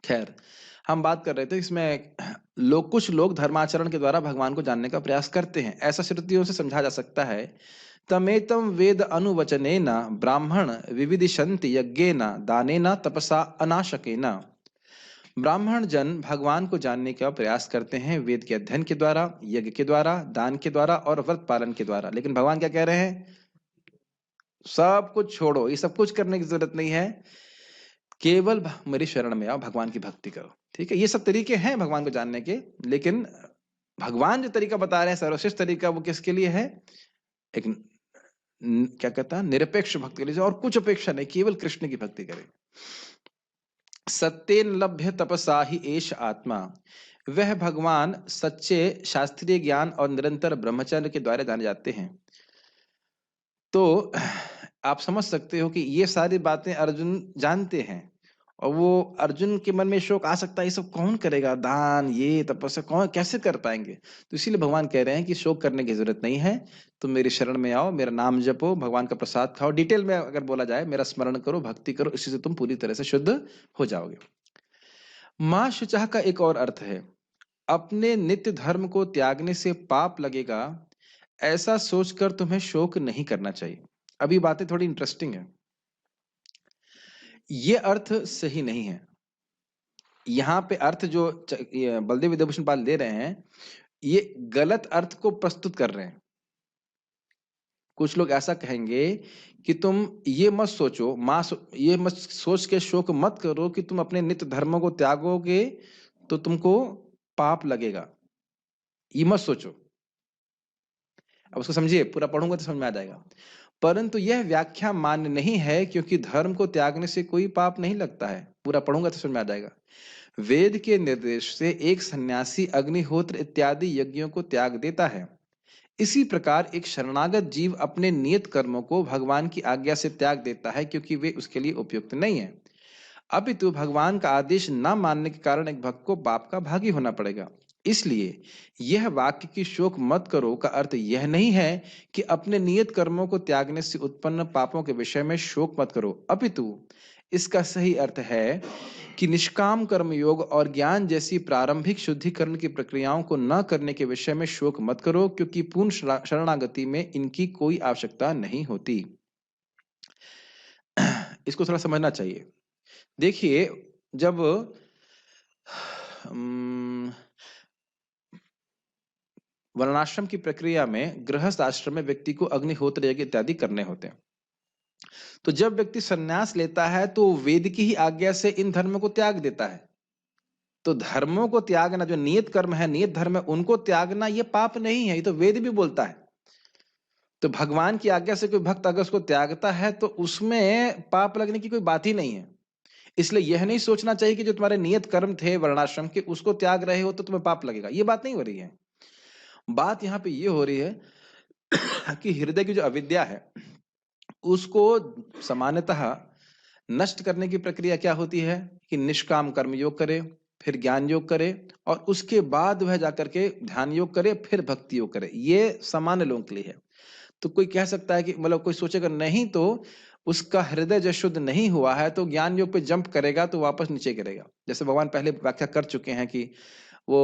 खैर, हम बात कर रहे थे इसमें कुछ लोग धर्माचरण के द्वारा भगवान को जानने का प्रयास करते हैं। ऐसा श्रुतियों से समझा जा सकता है, तमेतम वेद अनुवचनेन ब्राह्मण विविदिशन्ति यज्ञेन दानेन तपसा अनाशकेन। ब्राह्मण जन भगवान को जानने का प्रयास करते हैं वेद के अध्ययन के द्वारा, यज्ञ के द्वारा, दान के द्वारा और व्रत पालन के द्वारा। लेकिन भगवान क्या कह रहे हैं? सब कुछ छोड़ो, ये सब कुछ करने की जरूरत नहीं है, केवल मेरी शरण में आओ, भगवान की भक्ति करो। ठीक है, ये सब तरीके हैं भगवान को जानने के, लेकिन भगवान जो तरीका बता रहे हैं, सर्वश्रेष्ठ तरीका, वो किसके लिए है? एक क्या कहता है, निरपेक्ष भक्ति के लिए, और कुछ अपेक्षा नहीं, केवल कृष्ण की भक्ति करें। सत्येन लभ्य तपसा ही एष आत्मा, वह भगवान सच्चे शास्त्रीय ज्ञान और निरंतर ब्रह्मचर्य के द्वारा जाने जाते हैं। तो आप समझ सकते हो कि ये सारी बातें अर्जुन जानते हैं, और वो अर्जुन के मन में शोक आ सकता है, ये सब कौन करेगा, दान, ये तपस्या कौन कैसे कर पाएंगे? तो इसीलिए भगवान कह रहे हैं कि शोक करने की जरूरत नहीं है, तुम मेरी शरण में आओ, मेरा नाम जपो, भगवान का प्रसाद खाओ, डिटेल में अगर बोला जाए मेरा स्मरण करो, भक्ति करो, इसी से तुम पूरी तरह से शुद्ध हो जाओगे। मां शुचः का एक और अर्थ है, अपने नित्य धर्म को त्यागने से पाप लगेगा, ऐसा सोचकर तुम्हें शोक नहीं करना चाहिए। अभी बातें थोड़ी इंटरेस्टिंग है, ये अर्थ सही नहीं है। यहाँ पे अर्थ जो बलदेव विद्याभूषण पाल दे रहे हैं, ये गलत अर्थ को प्रस्तुत कर रहे हैं। कुछ लोग ऐसा कहेंगे कि तुम ये मत सोचो, ये मत सोच के शोक मत करो कि तुम अपने नित्य धर्मों को त्यागोगे तो तुमको पाप लगेगा, ये मत सोचो। अब उसको समझिए, पूरा पढ़ूंगा तो समझ में आ जाएगा। परंतु यह व्याख्या मान्य नहीं है, क्योंकि धर्म को त्यागने से कोई पाप नहीं लगता है। पूरा पढ़ूंगा तो समझ में आ जाएगा। वेद के निर्देश से एक सन्यासी अग्निहोत्र इत्यादि यज्ञों को त्याग देता है, इसी प्रकार एक शरणागत जीव अपने नियत कर्मों को भगवान की आज्ञा से त्याग देता है, क्योंकि वे उसके लिए उपयुक्त नहीं है। अपितु भगवान का आदेश न मानने के कारण एक भक्त को पाप का भागी होना पड़ेगा। इसलिए यह वाक्य की शोक मत करो का अर्थ यह नहीं है कि अपने नियत कर्मों को त्यागने से उत्पन्न पापों के विषय में शोक मत करो, अपितु इसका सही अर्थ है कि निष्काम कर्म योग और ज्ञान जैसी प्रारंभिक शुद्धिकरण की प्रक्रियाओं को न करने के विषय में शोक मत करो, क्योंकि पूर्ण शरणागति में इनकी कोई आवश्यकता नहीं होती। इसको थोड़ा समझना चाहिए। देखिए, जब वर्णाश्रम की प्रक्रिया में गृहस्थ आश्रम में व्यक्ति को अग्निहोत्र यज्ञ इत्यादि करने होते हैं, तो जब व्यक्ति संन्यास लेता है तो वेद की ही आज्ञा से इन धर्मों को त्याग देता है। तो धर्मों को त्यागना, जो नियत कर्म है, नियत धर्म है, उनको त्यागना ये पाप नहीं है, ये तो वेद भी बोलता है। तो भगवान की आज्ञा से कोई भक्त अगर उसको त्यागता है तो उसमें पाप लगने की कोई बात ही नहीं है। इसलिए यह नहीं सोचना चाहिए कि जो तुम्हारे नियत कर्म थे वर्णाश्रम के, उसको त्याग रहे हो तो तुम्हें पाप लगेगा। ये बात नहीं हो रही है। बात यहाँ पे ये हो रही है कि हृदय की जो अविद्या है उसको सामान्यतः नष्ट करने की प्रक्रिया क्या होती है कि निष्काम कर्म योग करे, फिर ज्ञान योग करे, और उसके बाद वह जाकर के ध्यान योग करे, फिर भक्ति योग करे। ये सामान्य लोगों के लिए है। तो कोई कह सकता है कि मतलब कोई सोचेगा नहीं तो उसका हृदय जो शुद्ध नहीं हुआ है तो ज्ञान योग पे जंप करेगा तो वापस नीचे गिरेगा। जैसे भगवान पहले व्याख्या कर चुके हैं कि वो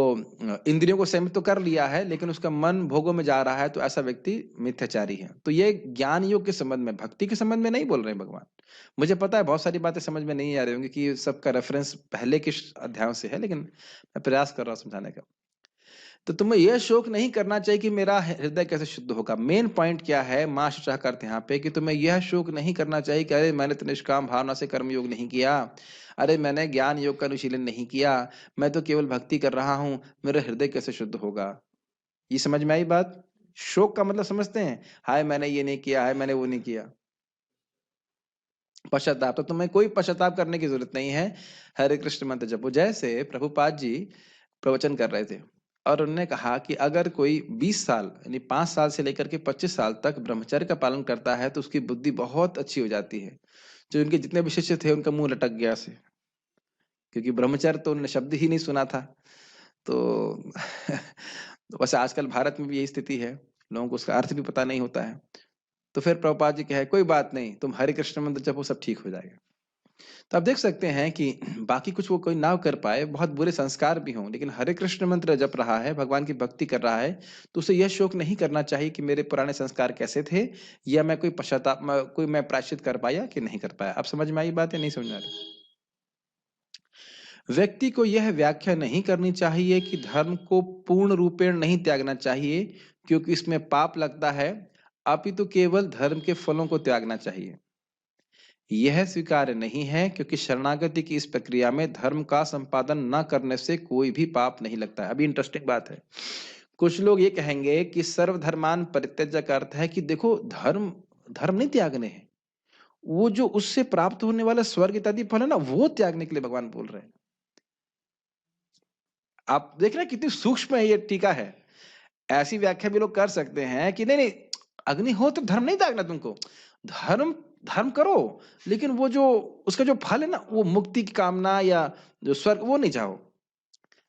इंद्रियों को संयमित तो कर लिया है लेकिन उसका मन भोगों में जा रहा है, तो ऐसा व्यक्ति मिथ्याचारी है। तो ये ज्ञान योग के संबंध में, भक्ति के संबंध में नहीं बोल रहे हैं भगवान। मुझे पता है बहुत सारी बातें समझ में नहीं आ रही होंगी कि सबका रेफरेंस पहले के अध्यायों से है, लेकिन मैं प्रयास कर रहा हूं समझाने का। तो तुम्हें यह शोक नहीं करना चाहिए कि मेरा हृदय कैसे शुद्ध होगा। मेन पॉइंट क्या है, मां चाह करते यहाँ पे कि तुम्हें यह शोक नहीं करना चाहिए कि अरे मैंने तो निष्काम भावना से कर्म योग नहीं किया, अरे मैंने ज्ञान योग का अनुशीलन नहीं किया, मैं तो केवल भक्ति कर रहा हूं, मेरा हृदय कैसे शुद्ध होगा। ये समझ में आई बात? शोक का मतलब समझते हैं? हाय मैंने ये नहीं किया, हाय मैंने वो नहीं किया। पश्चाताप, तो तुम्हें कोई पश्चाताप करने की जरूरत नहीं है। हरे कृष्ण मंत्र जपो। जैसे प्रभुपाद जी प्रवचन कर रहे थे और उन्होंने कहा कि अगर कोई 20 साल यानी 5 साल से लेकर के 25 साल तक ब्रह्मचर्य का पालन करता है तो उसकी बुद्धि बहुत अच्छी हो जाती है। जो उनके जितने भी शिष्य थे उनका मुंह लटक गया से, क्योंकि ब्रह्मचर्य तो उन्होंने शब्द ही नहीं सुना था। तो वैसे आजकल भारत में भी यही स्थिति है, लोगों को उसका अर्थ भी पता नहीं होता है। तो फिर प्रभुपाद जी कहे कोई बात नहीं, तुम हरे कृष्ण मंत्र जपो, सब ठीक हो जाएगा। तो आप देख सकते हैं कि बाकी कुछ वो कोई ना कर पाए, बहुत बुरे संस्कार भी हों, लेकिन हरे कृष्ण मंत्र जप रहा है, भगवान की भक्ति कर रहा है, तो उसे यह शोक नहीं करना चाहिए कि मेरे पुराने संस्कार कैसे थे, या मैं कोई पश्चाताप, कोई मैं प्रायश्चित कर पाया कि नहीं कर पाया। अब समझ में आई बात है, नहीं समझ में आ रही? व्यक्ति को यह व्याख्या नहीं करनी चाहिए कि धर्म को पूर्ण रूपेण नहीं त्यागना चाहिए क्योंकि इसमें पाप लगता है, अपितु केवल धर्म के फलों को त्यागना चाहिए। यह स्वीकार्य नहीं है क्योंकि शरणागति की इस प्रक्रिया में धर्म का संपादन न करने से कोई भी पाप नहीं लगता है। अभी इंटरेस्टिंग बात है, कुछ लोग ये कहेंगे कि सर्वधर्मान परित्यज्य का अर्थ है कि देखो धर्म धर्म नहीं त्यागने हैं, वो जो उससे प्राप्त होने वाला स्वर्ग इत्यादि फल है ना, वो त्यागने के लिए भगवान बोल रहे हैं। आप देख रहे हैं कितनी सूक्ष्म है ये टीका है। ऐसी व्याख्या भी लोग कर सकते हैं कि नहीं नहीं, अग्निहोत्र धर्म नहीं त्यागना तुमको, धर्म धर्म करो, लेकिन वो जो उसका जो फल है ना, वो मुक्ति की कामना या जो स्वर्ग, वो नहीं चाहो।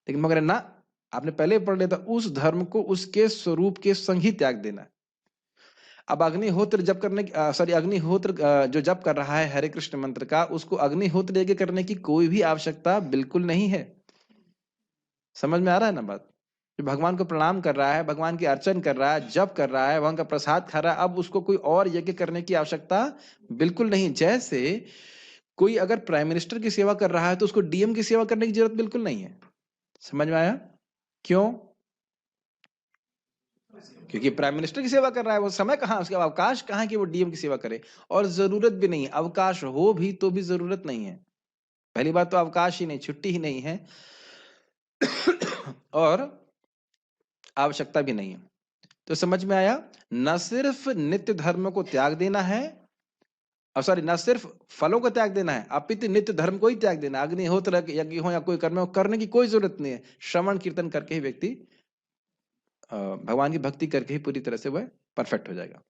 लेकिन मगर ना, आपने पहले पढ़ लिया था, उस धर्म को उसके स्वरूप के संग ही त्याग देना। अब अग्निहोत्र जप करने की सॉरी अग्निहोत्र जो जप कर रहा है हरे कृष्ण मंत्र का, उसको अग्निहोत्र यज्ञ करने की कोई भी आवश्यकता बिल्कुल नहीं है। समझ में आ रहा है ना बात? जो भगवान को प्रणाम कर रहा है, भगवान की अर्चन कर रहा है, जप कर रहा है, भगवान का प्रसाद खा रहा है, अब उसको कोई और यज्ञ करने की आवश्यकता बिल्कुल नहीं। जैसे कोई अगर प्राइम मिनिस्टर की सेवा कर रहा है तो उसको डीएम की सेवा करने की जरूरत बिल्कुल नहीं है। समझ में आया? क्यों? क्योंकि प्राइम मिनिस्टर की सेवा कर रहा है, वो समय कहाँ, उसका अवकाश कहाँ कि वो डीएम की सेवा करे, और जरूरत भी नहीं है। अवकाश हो भी तो भी जरूरत नहीं है। पहली बात तो अवकाश ही नहीं, छुट्टी ही नहीं है और आवश्यकता भी नहीं है। तो समझ में आया, न सिर्फ नित्य धर्म को त्याग देना है, और सॉरी न सिर्फ फलों को त्याग देना है, अपितु नित्य धर्म को ही त्याग देना। अग्निहोत्र यज्ञ हो या कोई कर्म हो, करने की कोई जरूरत नहीं है। श्रवण कीर्तन करके ही व्यक्ति भगवान की भक्ति करके ही पूरी तरह से वह परफेक्ट हो जाएगा।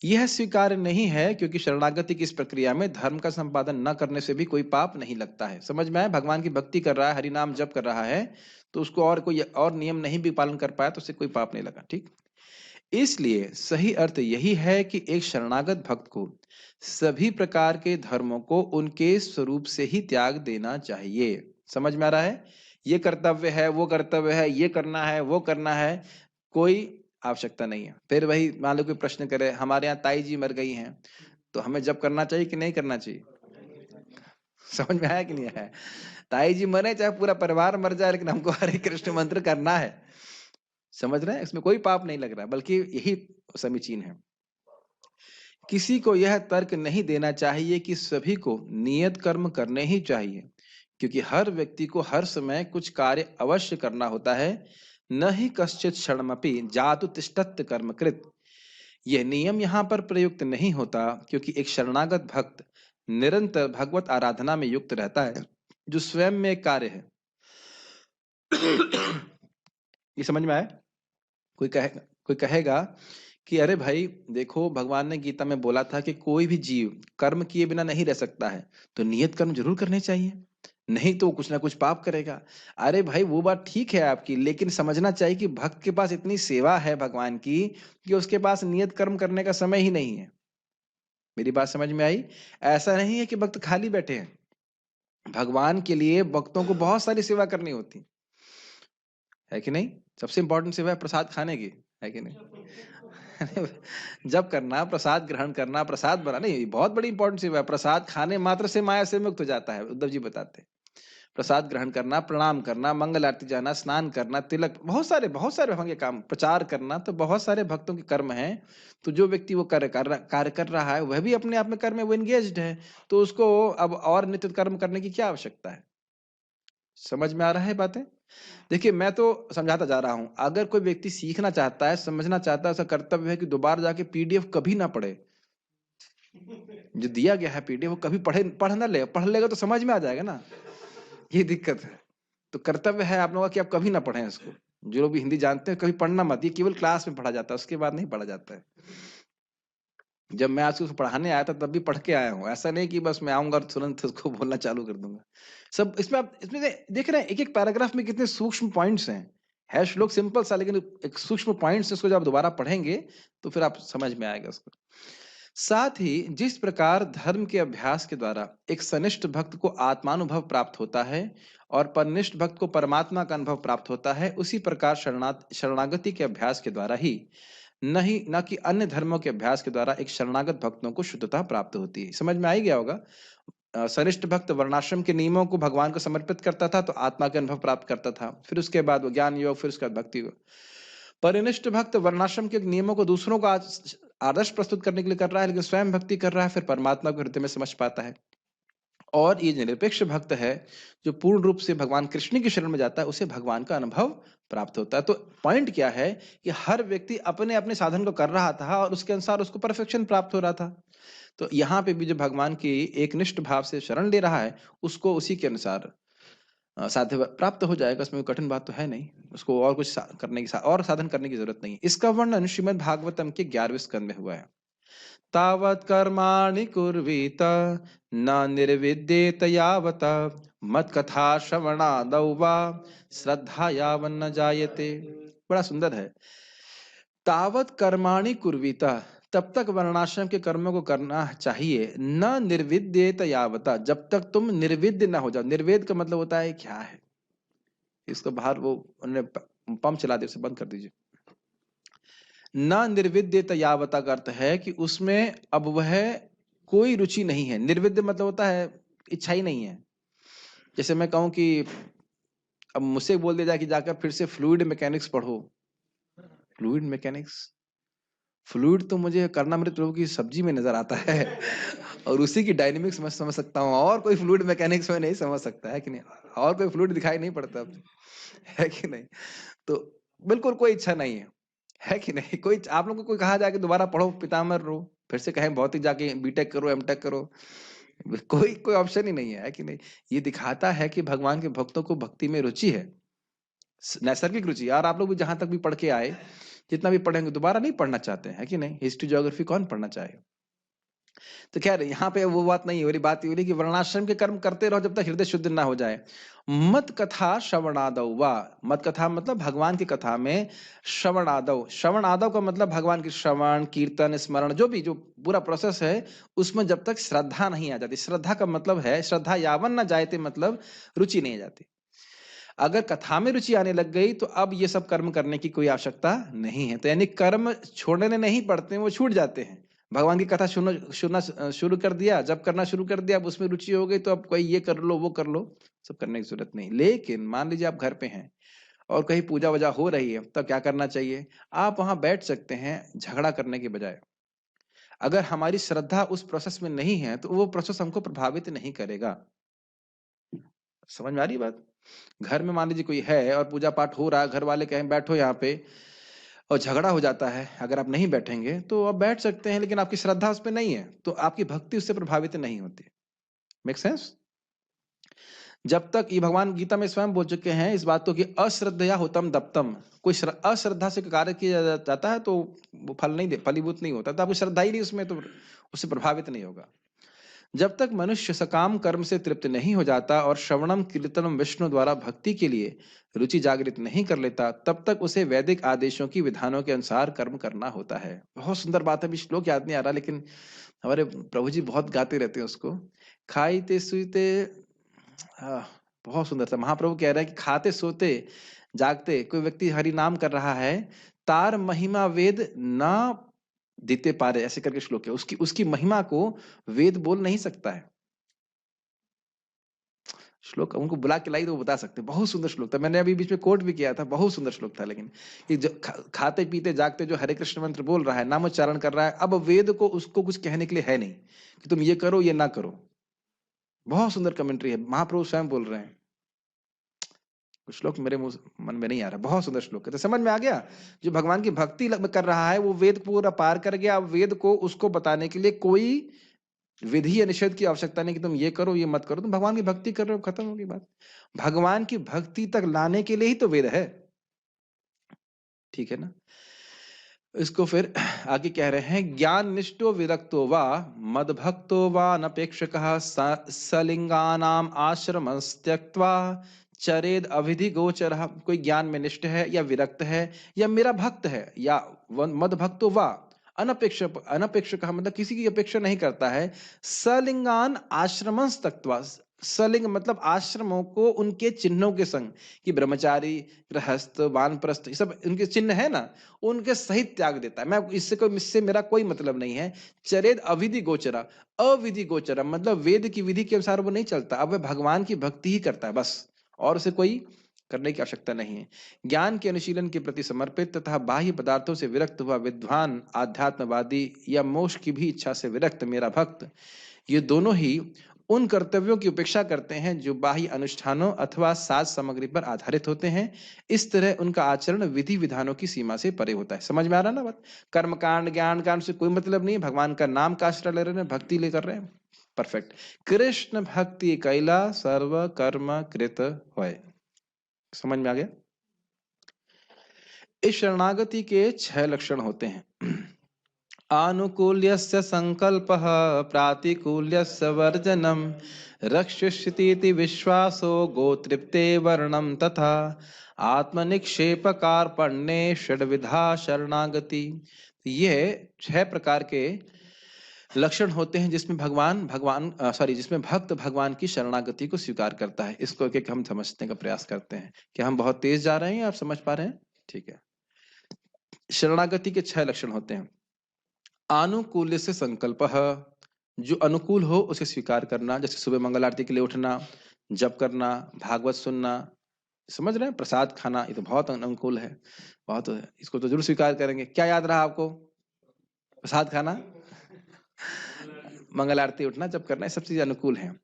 यह स्वीकार्य नहीं है क्योंकि शरणागति की इस प्रक्रिया में धर्म का संपादन न करने से भी कोई पाप नहीं लगता है। समझ में आया? भगवान की भक्ति कर रहा है, हरि नाम जप कर रहा है, तो उसको और कोई और नियम नहीं भी पालन कर पाया तो उससे कोई पाप नहीं लगा। ठीक, इसलिए सही अर्थ यही है कि एक शरणागत भक्त को सभी प्रकार के धर्मों को उनके स्वरूप से ही त्याग देना चाहिए। समझ में आ रहा है? ये कर्तव्य है, वो कर्तव्य है, ये करना है, वो करना है, कोई आवश्यकता नहीं है। फिर वही मान लो कोई प्रश्न करे, हमारे यहाँ ताई जी मर गई हैं, तो हमें जब करना चाहिए कि नहीं करना चाहिए? समझ में आया कि नहीं आया? ताई जी मरे चाहे पूरा परिवार मर जाए, लेकिन हमको हरे कृष्ण मंत्र करना है। समझ रहे हैं? इसमें कोई पाप नहीं लग रहा, बल्कि यही समीचीन है। किसी को यह तर्क नहीं देना चाहिए कि सभी को नियत कर्म करने ही चाहिए, क्योंकि हर व्यक्ति को हर समय कुछ कार्य अवश्य करना होता है। न ही कश्चित क्षणमपि जातु तिष्ठत् कर्मकृत। यह नियम यहाँ पर प्रयुक्त नहीं होता, क्योंकि एक शरणागत भक्त निरंतर भगवत आराधना में युक्त रहता है, जो स्वयं में एक कार्य है। ये समझ में आया? कोई कहेगा कि अरे भाई देखो, भगवान ने गीता में बोला था कि कोई भी जीव कर्म किए बिना नहीं रह सकता है, तो नियत कर्म जरूर करने चाहिए, नहीं तो कुछ ना कुछ पाप करेगा। अरे भाई वो बात ठीक है आपकी, लेकिन समझना चाहिए कि भक्त के पास इतनी सेवा है भगवान की कि उसके पास नियत कर्म करने का समय ही नहीं है। मेरी बात समझ में आई? ऐसा नहीं है कि भक्त खाली बैठे हैं। भगवान के लिए भक्तों को बहुत सारी सेवा करनी होती है कि नहीं? सबसे इंपॉर्टेंट सेवा है प्रसाद खाने की, है कि नहीं? जब करना, प्रसाद ग्रहण करना, प्रसाद बनाना, ये बहुत बड़ी इंपॉर्टेंट सेवा है। प्रसाद खाने मात्र से माया से मुक्त हो जाता है, उद्धव जी बताते हैं। प्रसाद ग्रहण करना, प्रणाम करना, मंगल आरती जाना, स्नान करना, तिलक, बहुत सारे भगवान के काम, प्रचार करना, तो बहुत सारे भक्तों के कर्म हैं। तो जो व्यक्ति वो कार्य कर रहा है, वह भी अपने आप में कर्म में वो एंगेज्ड है, तो उसको अब और नित्य कर्म करने की क्या आवश्यकता है? समझ में आ रहा है बातें? देखिए, मैं तो समझाता जा रहा हूं। अगर कोई व्यक्ति सीखना चाहता है, समझना चाहता है, उसका कर्तव्य है कि दोबारा जाके पीडीएफ कभी ना पढ़े। जो दिया गया है पीडीएफ, वो कभी पढ़ ना ले। पढ़ लेगा तो समझ में आ जाएगा ना, ये दिक्कत है। तो कर्तव्य है आप लोगों का कि आप कभी ना पढ़ें इसको। जो लोग भी हिंदी जानते हैं, कभी पढ़ना मत। ये केवल क्लास में पढ़ा जाता है, उसके बाद नहीं पढ़ा जाता है। जब मैं आज उसको पढ़ाने आया था, तब भी पढ़ के आया हूँ। ऐसा नहीं कि बस मैं आऊंगा और तुरंत उसको बोलना चालू कर दूंगा। सब इसमें आप इसमें देख रहे हैं, एक एक पैराग्राफ में कितने सूक्ष्म पॉइंट्स हैं। है श्लोक सिंपल सा, लेकिन एक सूक्ष्म पॉइंट्स, इसको जब आप दोबारा पढ़ेंगे तो फिर आप समझ में आएगा उसको। साथ ही जिस प्रकार धर्म के अभ्यास के द्वारा एक सनिष्ठ भक्त को आत्मानुभव प्राप्त होता है और परनिष्ठ भक्त को परमात्मा का अनुभव प्राप्त होता है, उसी प्रकार शरणागति के अभ्यास के द्वारा ही नहीं, न कि अन्य धर्मों के अभ्यास के द्वारा एक शरणागत भक्तों को शुद्धता प्राप्त होती है। समझ में आ ही गया होगा। सनिष्ठ भक्त वर्णाश्रम के नियमों को भगवान को समर्पित करता था, तो आत्मा के अनुभव प्राप्त करता था। फिर उसके बाद वो ज्ञान योग, फिर उसके बाद भक्ति योग। परिनिष्ठ भक्त वर्णाश्रम के नियमों को दूसरों को आदर्श प्रस्तुत करने के लिए कर रहा है, लेकिन स्वयं भक्ति कर रहा है, फिर परमात्मा को हृदय में समझ पाता है। और ये निरपेक्ष भक्त है, जो पूर्ण रूप से भगवान कृष्ण की शरण में जाता है, उसे भगवान का अनुभव प्राप्त होता है। तो पॉइंट क्या है कि हर व्यक्ति अपने अपने साधन को कर रहा था और उसके अनुसार उसको परफेक्शन प्राप्त हो रहा था। तो यहाँ पे भी जो भगवान की एक निष्ठ भाव से शरण ले रहा है, उसको उसी के अनुसार साध्य प्राप्त हो जाएगा। उसमें कोई कठिन बात तो है नहीं। उसको और कुछ करने की और साधन करने की जरूरत नहीं है। इसका वर्णन श्रीमद् भागवतम के 11वें स्कंद में हुआ है। तावत् कर्माणि कुर्वीत न निर्विद्येत यावत मत कथा श्रवणादौ वा श्रद्धा यावन्न जायते। बड़ा सुंदर है। तावत कर्माणि कुर्वीत, तब तक वर्णाश्रम के कर्मों को करना चाहिए। न निर्विद्येत यावता, जब तक तुम निर्विद्य ना हो जाओ। निर्वेद का मतलब होता है क्या है? इसको बाहर वो उन्होंने पंप चला दिया, उसे बंद कर दीजिए। न निर्विद्येत यावता का अर्थ है कि उसमें अब वह कोई रुचि नहीं है। निर्विद्य मतलब होता है इच्छा ही नहीं है। जैसे मैं कहूं कि अब मुझसे बोल दिया जाए कि जाकर फिर से फ्लूइड मैकेनिक्स पढ़ो। फ्लूइड मैकेनिक्स, फ्लूइड तो मुझे करना मेरे प्रभु की सब्जी में नजर आता है और उसी की डायनेमिक्स मैं समझ सकता हूँ, और कोई फ्लूइड मैकेनिक्स में नहीं समझ सकता है कि नहीं? और कोई फ्लूइड दिखाई नहीं पड़ता अब, है कि नहीं? तो बिल्कुल कोई इच्छा नहीं है कि नहीं? कोई आप लोगों को कोई कहा जाए कि दोबारा पढ़ो पितामर रो, फिर से कहें भौतिक जाके बीटेक करो, एमटेक करो, कोई ऑप्शन ही नहीं है कि नहीं? ये दिखाता है कि भगवान के भक्तों को भक्ति में रुचि है, नैसर्गिक रुचि। और आप लोग भी जहां तक भी पढ़ के आए, जितना भी पढ़ेंगे, दोबारा नहीं पढ़ना चाहते हैं कि नहीं? हिस्ट्री ज्योग्राफी कौन पढ़ना चाहे? तो खैर यहाँ पे वो बात नहीं हो रही, बात ये हो रही कि वर्णाश्रम के कर्म करते रहो जब तक हृदय शुद्ध ना हो जाए। मत कथा श्रवणादौ वा, मत कथा मतलब भगवान की कथा में श्रवणादौ, श्रवणादौ का मतलब भगवान की श्रवण कीर्तन स्मरण जो भी जो पूरा प्रोसेस है उसमें जब तक श्रद्धा नहीं आ जाती, श्रद्धा का मतलब है श्रद्धा यावन न जायते, मतलब रुचि नहीं आ जाती। अगर कथा में रुचि आने लग गई तो अब ये सब कर्म करने की कोई आवश्यकता नहीं है। तो यानी कर्म छोड़ने नहीं पड़ते हैं, वो छूट जाते हैं। भगवान की कथा सुनना शुरू कर दिया, जब करना शुरू कर दिया, अब उसमें रुचि हो गई तो अब कोई ये कर लो वो कर लो, सब करने की जरूरत नहीं। लेकिन मान लीजिए आप घर पे हैं और कहीं पूजा वजा हो रही है, तब क्या करना चाहिए? आप वहां बैठ सकते हैं झगड़ा करने के बजाय। अगर हमारी श्रद्धा उस प्रोसेस में नहीं है तो वो प्रोसेस हमको प्रभावित नहीं करेगा। समझ में आ रही बात? घर में मान लीजिए कोई है और पूजा पाठ हो रहा है, घर वाले कहें बैठो यहाँ पे, और झगड़ा हो जाता है, अगर आप नहीं बैठेंगे तो आप बैठ सकते हैं, लेकिन आपकी श्रद्धा उस पर नहीं है तो आपकी भक्ति उससे प्रभावित नहीं होती। Make sense? जब तक ये भगवान गीता में स्वयं बोल चुके हैं इस बात को कि अश्रद्धया होतम दप्तम, कोई अश्रद्धा से कार्य किया जाता है तो वो फल नहीं दे, फलीभूत नहीं होता। तो आपकी श्रद्धा ही नहीं उसमें, तो उससे प्रभावित नहीं होगा। जब तक मनुष्य सकाम कर्म से तृप्त नहीं हो जाता और श्रवणम कीर्तनम विष्णु द्वारा भक्ति के लिए रुचि जागृत नहीं कर लेता, तब तक उसे वैदिक आदेशों की विधानों के अनुसार कर्म करना होता है। बहुत सुंदर बात है, अभी श्लोक याद नहीं आ रहा, लेकिन हमारे प्रभु जी बहुत गाते रहते हैं उसको। खाईते सुईते, बहुत सुंदर था। महाप्रभु कह रहे हैं कि खाते सोते जागते कोई व्यक्ति हरि नाम कर रहा है, तार महिमा वेद ना दिते पारे, ऐसे करके श्लोक है। उसकी उसकी महिमा को वेद बोल नहीं सकता है। श्लोक उनको बुला के लाई तो वो बता सकते हैं। बहुत सुंदर श्लोक था, मैंने अभी बीच में कोट भी किया था, बहुत सुंदर श्लोक था। लेकिन कि खाते पीते जागते जो हरे कृष्ण मंत्र बोल रहा है, नामोच्चारण कर रहा है, अब वेद को उसको कुछ कहने के लिए है नहीं कि तुम ये करो ये ना करो। बहुत सुंदर कमेंट्री है, महाप्रभु स्वयं बोल रहे हैं। कुछ श्लोक मेरे मन में नहीं आ रहा, बहुत सुंदर श्लोक है। तो समझ में आ गया, जो भगवान की भक्ति कर रहा है वो वेद पूरा पार कर गया। अब वेद को उसको बताने के लिए कोई विधि या निषेध की आवश्यकता नहीं कि तुम ये करो ये मत करो, तुम भगवान की भक्ति कर रहे हो, खत्म होगी बात। भगवान की भक्ति तक लाने के लिए ही तो वेद है, ठीक है ना। इसको फिर आगे कह रहे हैं, ज्ञान निष्ठो विरक्तो वा मद भक्तो वा अनपेक्षकः सलिंगानाम आश्रम त्यक्त्वा चरेद अविधि गोचरः। कोई ज्ञान में निष्ठ है या विरक्त है या मेरा भक्त है या मद भक्तो वा अनपेक्षक, अनपेक्षक मतलब किसी की अपेक्षा नहीं करता है, सलिंगान आश्रम त्यक्त्वा, सलिंग मतलब आश्रमों को उनके चिन्हों के संग, कि ब्रह्मचारी गृहस्थ वानप्रस्थ ये सब उनके चिन्ह है ना, उनके सहित त्याग देता है। मैं इससे मेरा कोई मतलब नहीं है। चरेद अविधि गोचरा, अविधि गोचरा मतलब वेद की विधि के अनुसार वो नहीं चलता, अब वह भगवान की भक्ति ही करता है बस, और उसे कोई करने की आवश्यकता नहीं है। ज्ञान के अनुशीलन के प्रति समर्पित तथा बाह्य पदार्थों से विरक्त हुआ विद्वान आध्यात्मवादी या मोक्ष की भी इच्छा से विरक्त मेरा भक्त, ये दोनों ही उन कर्तव्यों की उपेक्षा करते हैं जो बाह्य अनुष्ठानों अथवा साज सामग्री पर आधारित होते हैं। इस तरह उनका आचरण विधि विधानों की सीमा से परे होता है। समझ में आ रहा ना बात? कर्म कांड ज्ञान कांड से कोई मतलब नहीं, भगवान का नाम का आश्रय ले रहे हैं, भक्ति ले कर रहे हैं, परफेक्ट। कृष्ण भक्ति कैला सर्व कर्म कृत होय। समझ में आ गया? इस शरणागति के 6 लक्षण होते हैं। आनुकूल्यस्य संकल्पः, प्रातिकूल्यस्य वर्जनम, रक्षिष्यतीति विश्वासो, गोतृप्ते वर्णम तथा, आत्मनिक्षेप कार्पण्ये षड्विधा शरणागति। ये 6 प्रकार के लक्षण होते हैं जिसमें जिसमें भक्त भगवान की शरणागति को स्वीकार करता है। इसको एक हम समझने का प्रयास करते हैं। क्या हम बहुत तेज जा रहे हैं, आप समझ पा रहे हैं? ठीक है। शरणागति के 6 लक्षण होते हैं। आनुकूल्य से संकल्प, जो अनुकूल हो उसे स्वीकार करना, जैसे सुबह मंगल आरती के लिए उठना, जप करना, भागवत सुनना, समझ रहे हैं, प्रसाद खाना, ये तो बहुत अनुकूल है, बहुत है, इसको तो जरूर स्वीकार करेंगे। क्या याद रहा आपको? प्रसाद खाना, मंगल आरती उठना, जप करना, ये सब चीजें अनुकूल हैं।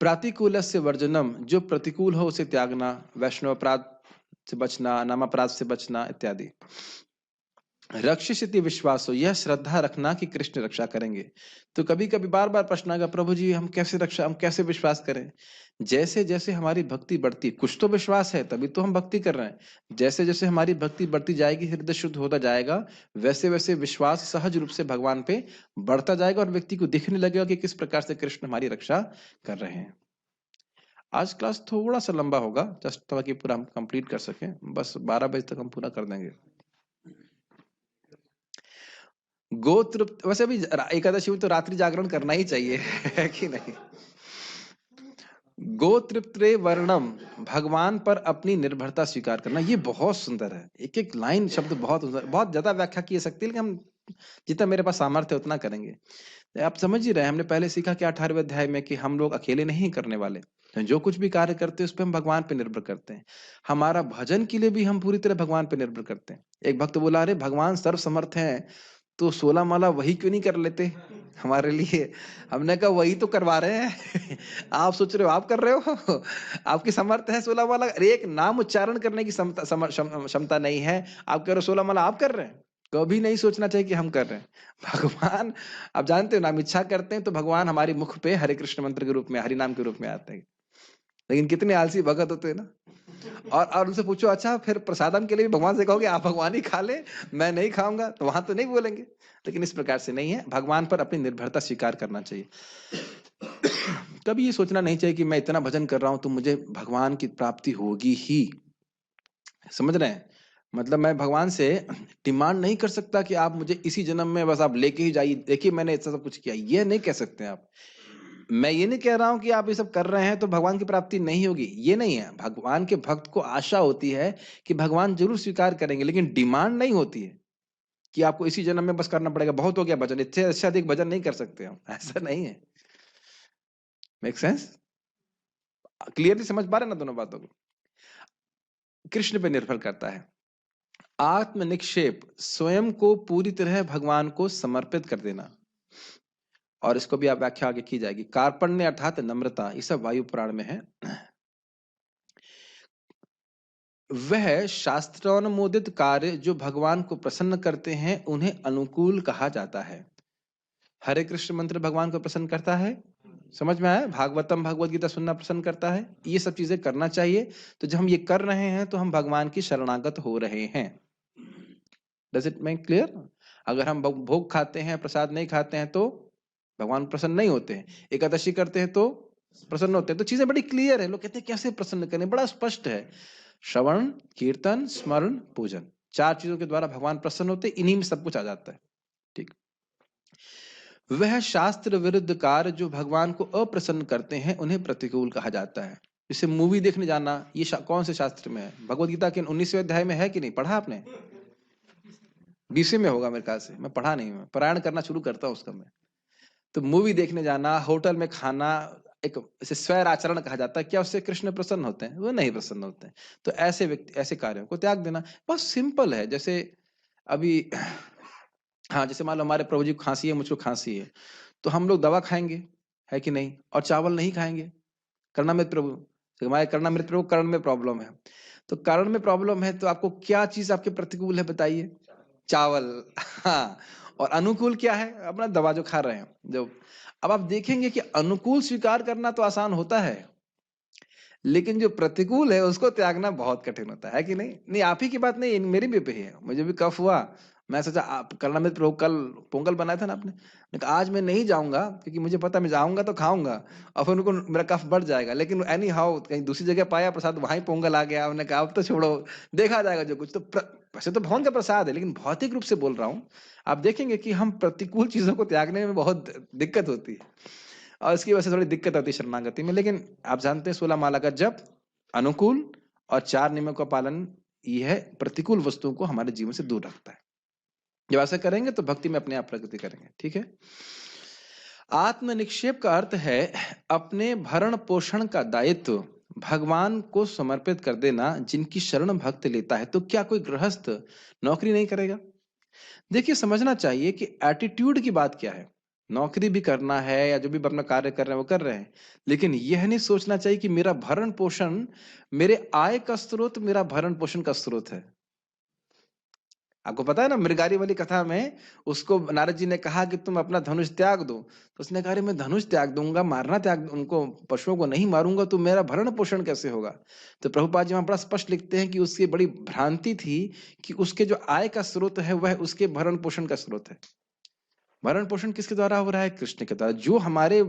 प्रातिकूल से वर्जनम, जो प्रतिकूल हो उसे त्यागना, वैष्णव अपराध से बचना, नामापराध से बचना इत्यादि। रक्षिष्यति विश्वासो, यह श्रद्धा रखना कि कृष्ण रक्षा करेंगे। तो कभी कभी बार बार प्रश्न आएगा, प्रभु जी हम कैसे विश्वास करें? जैसे जैसे हमारी भक्ति बढ़ती, कुछ तो विश्वास है तभी तो हम भक्ति कर रहे हैं। जैसे जैसे हमारी भक्ति बढ़ती जाएगी, हृदय शुद्ध होता जाएगा, वैसे वैसे विश्वास सहज रूप से भगवान पे बढ़ता जाएगा और व्यक्ति को दिखने लगेगा कि किस प्रकार से कृष्ण हमारी रक्षा कर रहे हैं। आज क्लास थोड़ा सा लंबा होगा, जस्ट ताकि पूरा हम कंप्लीट कर सकें। बस 12 बजे तक हम पूरा कर देंगे। गोतृप्त, वैसे अभी एकादशी में तो रात्रि जागरण करना ही चाहिए है कि नहीं? गोतृप्त्रे वर्णम, भगवान पर अपनी निर्भरता स्वीकार करना, ये बहुत सुंदर है। एक एक लाइन शब्द बहुत सुंदर, बहुत ज्यादा व्याख्या की सकती है, लेकिन हम जितना मेरे पास सामर्थ्य उतना करेंगे। आप समझ ही रहे हैं, हमने पहले सीखा कि 18वें अध्याय में कि हम लोग अकेले नहीं करने वाले, तो जो कुछ भी कार्य करते हैं उस पर हम भगवान पे निर्भर करते हैं। हमारा भजन के लिए भी हम पूरी तरह भगवान पे निर्भर करते हैं। एक भक्त बोला, अरे भगवान सर्व समर्थ है, तो 16 माला वही क्यों नहीं कर लेते हमारे लिए? हमने कहा वही तो करवा रहे हैं आप सोच रहे हो आप कर रहे हो आपकी समर्थ है 16 माला? अरे एक नाम उच्चारण करने की क्षमता नहीं है, आप कह रहे हो 16 माला आप कर रहे हैं? कभी नहीं सोचना चाहिए कि हम कर रहे हैं। भगवान, आप जानते हो ना, हम इच्छा करते हैं तो भगवान हमारे मुख पे हरे कृष्ण मंत्र के रूप में, हरि नाम के रूप में आते हैं। लेकिन कितने आलसी भगत होते हैं ना। और उनसे पूछो, अच्छा फिर प्रसादम के लिए भी भगवान से कहोगे आप भगवान ही खा ले, मैं नहीं खाऊंगा? तो वहां तो नहीं बोलेंगे। लेकिन इस प्रकार से नहीं है, भगवान पर अपनी निर्भरता स्वीकार करना चाहिए। कभी ये सोचना नहीं चाहिए कि मैं इतना भजन कर रहा हूं तो मुझे भगवान की प्राप्ति होगी ही। समझ रहे हैं? मतलब मैं भगवान से डिमांड नहीं कर सकता कि आप मुझे इसी जन्म में बस आप लेके ही जाइए, देखिए मैंने इतना सब कुछ किया, ये नहीं कह सकते आप। मैं ये नहीं कह रहा हूं कि आप ये सब कर रहे हैं तो भगवान की प्राप्ति नहीं होगी, ये नहीं है। भगवान के भक्त को आशा होती है कि भगवान जरूर स्वीकार करेंगे, लेकिन डिमांड नहीं होती है कि आपको इसी जन्म में बस करना पड़ेगा, बहुत हो गया भजन, इससे अच्छा अधिक भजन नहीं कर सकते हम, ऐसा नहीं है। Make sense? क्लियरली समझ पा रहे हैं ना दोनों बातों को? कृष्ण पे निर्भर करता है। आत्म निक्षेप, स्वयं को पूरी तरह भगवान को समर्पित कर देना। और इसको भी आप व्याख्या आगे की जाएगी। कार्पण्य अर्थात नम्रता, ये सब वायु पुराण में है। वह शास्त्रानुमोदित कार्य जो भगवान को प्रसन्न करते हैं उन्हें अनुकूल कहा जाता है। हरे कृष्ण मंत्र भगवान को प्रसन्न करता है, समझ में आया? भागवतम, भगवत गीता सुनना प्रसन्न करता है, ये सब चीजें करना चाहिए। तो जब हम ये कर रहे हैं तो हम भगवान की शरणागत हो रहे हैं। Does it make clear? अगर हम भोग खाते हैं, प्रसाद नहीं खाते हैं तो भगवान प्रसन्न नहीं होते हैं। एकादशी करते हैं तो प्रसन्न होते हैं। तो चीजें बड़ी क्लियर है। लोग कहते हैं कैसे प्रसन्न करें, बड़ा स्पष्ट है। श्रवण, कीर्तन, स्मरण, पूजन, 4 चीजों के द्वारा भगवान प्रसन्न होते, इन्हीं में सब कुछ आ जाता है। ठीक। वह शास्त्र विरुद्ध कार्य जो भगवान को अप्रसन्न करते हैं उन्हें प्रतिकूल कहा जाता है। जैसे मूवी देखने जाना, ये कौन से शास्त्र में है? भगवत गीता के 19वें अध्याय में है कि नहीं? पढ़ा आपने? 20वें में होगा मेरे ख्याल से, मैं पढ़ा नहीं, मैं पारायण करना शुरू करता हूँ उसका मैं। तो मूवी देखने जाना, होटल में खाना, एक इसे स्वैर आचरण कहा जाता है। क्या उससे कृष्ण प्रसन्न होते हैं? वो नहीं प्रसन्न होते हैं। तो ऐसे व्यक्ति, ऐसे कार्यों को त्याग देना बहुत सिंपल है। जैसे अभी हाँ, जैसे मान लो हमारे प्रभु जी को खांसी है, मुझको खांसी है, तो हम लोग दवा खाएंगे, है कि नहीं? और चावल नहीं खाएंगे। कर्णामृत प्रभु, तो हमारे कर्णामृत प्रभु कर्ण में प्रॉब्लम है, तो कर्ण में प्रॉब्लम है तो आपको क्या चीज आपके प्रतिकूल है बताइए? चावल। हाँ, और अनुकूल क्या है? अपना दवा जो खा रहे हैं जो। अब आप देखेंगे कि अनुकूल स्वीकार करना तो आसान होता है, लेकिन जो प्रतिकूल है उसको त्यागना बहुत कठिन होता है कि नहीं? नहीं, आप ही की बात नहीं, मेरी भी पे है। मुझे भी कफ हुआ, मैं सोचा आप कर्णामृत प्रभु कल पोंगल बनाया था ना आपने, मैं कहा आज मैं नहीं जाऊंगा क्योंकि मुझे पता मैं जाऊंगा तो खाऊंगा और फिर उनको मेरा कफ बढ़ जाएगा। लेकिन एनी हाउ कहीं दूसरी जगह पाया प्रसाद, वहां पोंगल आ गया। उन्होंने कहा अब तो छोड़ो, देखा जाएगा जो कुछ। तो वैसे तो भगवान का प्रसाद है, लेकिन भौतिक रूप से बोल रहा हूँ। आप देखेंगे कि हम प्रतिकूल चीजों को त्यागने में बहुत दिक्कत होती है और इसकी वजह से थोड़ी दिक्कत आती है शरणागति में। लेकिन आप जानते हैं 16 माला का जप, अनुकूल और 4 नियमों का पालन, यह प्रतिकूल वस्तुओं को हमारे जीवन से दूर रखता है। जब ऐसा करेंगे तो भक्ति में अपने आप प्रगति करेंगे। ठीक है। आत्म निक्षेप का अर्थ है अपने भरण पोषण का दायित्व भगवान को समर्पित कर देना। जिनकी शरण भक्त लेता है, तो क्या कोई गृहस्थ नौकरी नहीं करेगा? देखिए, समझना चाहिए कि एटीट्यूड की बात क्या है। नौकरी भी करना है या जो भी अपना कार्य कर रहे हैं वो कर रहे हैं, लेकिन यह नहीं सोचना चाहिए कि मेरा भरण पोषण, मेरे आय का स्रोत मेरा भरण पोषण का स्रोत है। आपको पता है ना, मृगारी वाली कथा में उसको नारद जी ने कहा कि तुम अपना धनुष त्याग दो, तो उसने कहा, अरे मैं धनुष त्याग दूंगा, मारना त्याग, उनको पशुओं को नहीं मारूंगा तो मेरा भरण पोषण कैसे होगा? तो प्रभुपाद जी वहां बड़ा स्पष्ट लिखते हैं कि उसकी बड़ी भ्रांति थी कि उसके जो आय का स्रोत है वह उसके भरण पोषण का स्रोत है। भरण पोषण किसके द्वारा हो रहा है? कृष्ण के द्वारा। जो हमारे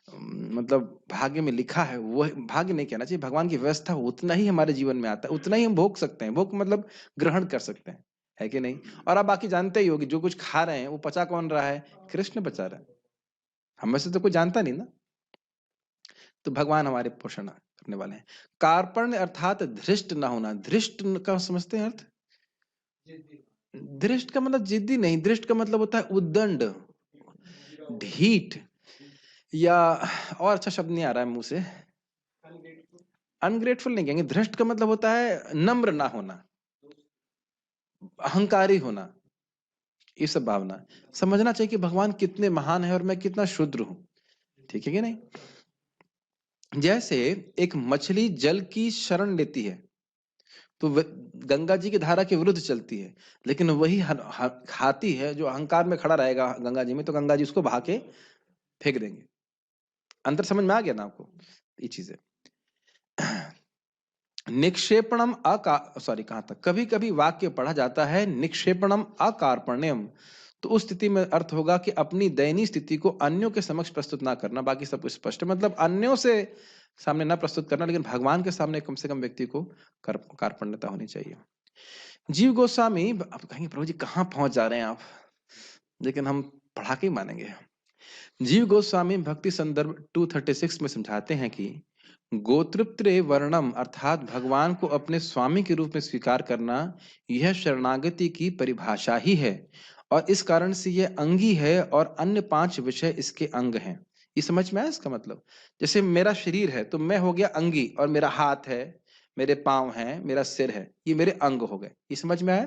मतलब भाग्य में लिखा है, वो भाग्य नहीं कहना चाहिए, भगवान की व्यवस्था उतना ही हमारे जीवन में आता है, उतना ही हम भोग सकते हैं। भोग मतलब ग्रहण कर सकते हैं, है कि नहीं? और आप बाकी जानते ही हो कि जो कुछ खा रहे हैं वो पचा कौन रहा है? कृष्ण बचा रहा है, हमें से तो कोई जानता नहीं ना। तो भगवान हमारे पोषण करने वाले हैं। कार्पण्य अर्थात धृष्ट ना होना। धृष्ट का समझते हैं अर्थ? धृष्ट का मतलब जिद्दी नहीं, धृष्ट का मतलब होता है उद्दंड, ढीठ, या और अच्छा शब्द नहीं आ रहा है मुंह से, अनग्रेटफुल नहीं कहेंगे। धृष्ट का मतलब होता है नम्र ना होना, अहंकारी होना, ये सब भावना। समझना चाहिए कि भगवान कितने महान है और मैं कितना क्षुद्र हूं, ठीक है कि नहीं? जैसे एक मछली जल की शरण लेती है तो गंगा जी की धारा के विरुद्ध चलती है, लेकिन वही हाथी है जो अहंकार में खड़ा रहेगा गंगा जी में, तो गंगा जी उसको बहा के फेंक देंगे। अंतर समझ में आ गया ना आपको? ये चीजें निक्षेपणम सॉरी कहां तक, कभी कभी वाक्य पढ़ा जाता है निक्षेपणम अकार्पण्यम, तो उस स्थिति में अर्थ होगा कि अपनी दयनीय स्थिति को अन्यों के समक्ष प्रस्तुत ना करना। बाकी सब कुछ स्पष्ट है, मतलब अन्यों से सामने ना प्रस्तुत करना, लेकिन भगवान के सामने कम से कम व्यक्ति को कार्पण्यता होनी चाहिए। जीव गोस्वामी, आप कहेंगे प्रभु जी कहाँ पहुंच जा रहे हैं आप, लेकिन हम पढ़ा के ही मानेंगे। जीव गोस्वामी भक्ति संदर्भ 236 में समझाते हैं कि गोत्रत्र वर्णम अर्थात भगवान को अपने स्वामी के रूप में स्वीकार करना, यह शरणागति की परिभाषा ही है, और इस कारण से यह अंगी है और अन्य 5 विषय इसके अंग हैं। ये समझ में आया इसका मतलब? जैसे मेरा शरीर है तो मैं हो गया अंगी, और मेरा हाथ है, मेरे पांव हैं, मेरा सिर है, ये मेरे अंग हो गए। ये समझ में आया?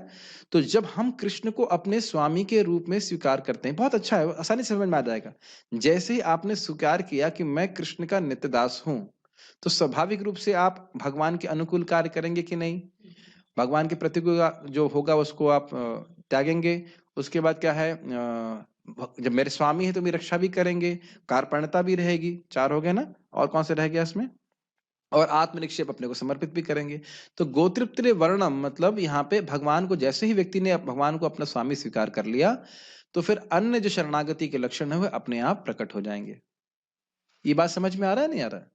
तो जब हम कृष्ण को अपने स्वामी के रूप में स्वीकार करते हैं, बहुत अच्छा है, आसानी से समझ में आ जाएगा। जैसे ही आपने स्वीकार किया कि मैं कृष्ण का नित्य दास हूं, तो स्वाभाविक रूप से आप भगवान के अनुकूल कार्य करेंगे कि नहीं? भगवान के प्रतिकूल जो होगा उसको आप त्यागेंगे। उसके बाद क्या है, जब मेरे स्वामी है तो मेरी रक्षा भी करेंगे, कार्पण्यता भी रहेगी, 4 हो गए ना? और कौन से रह गया इसमें? और आत्मनिक्षेप, अपने को समर्पित भी करेंगे। तो गोत्रत्र वर्णम मतलब यहाँ पे भगवान को, जैसे ही व्यक्ति ने भगवान को अपना स्वामी स्वीकार कर लिया, तो फिर अन्य जो शरणागति के लक्षण है वह अपने आप प्रकट हो जाएंगे। ये बात समझ में आ रहा है नहीं आ रहा है?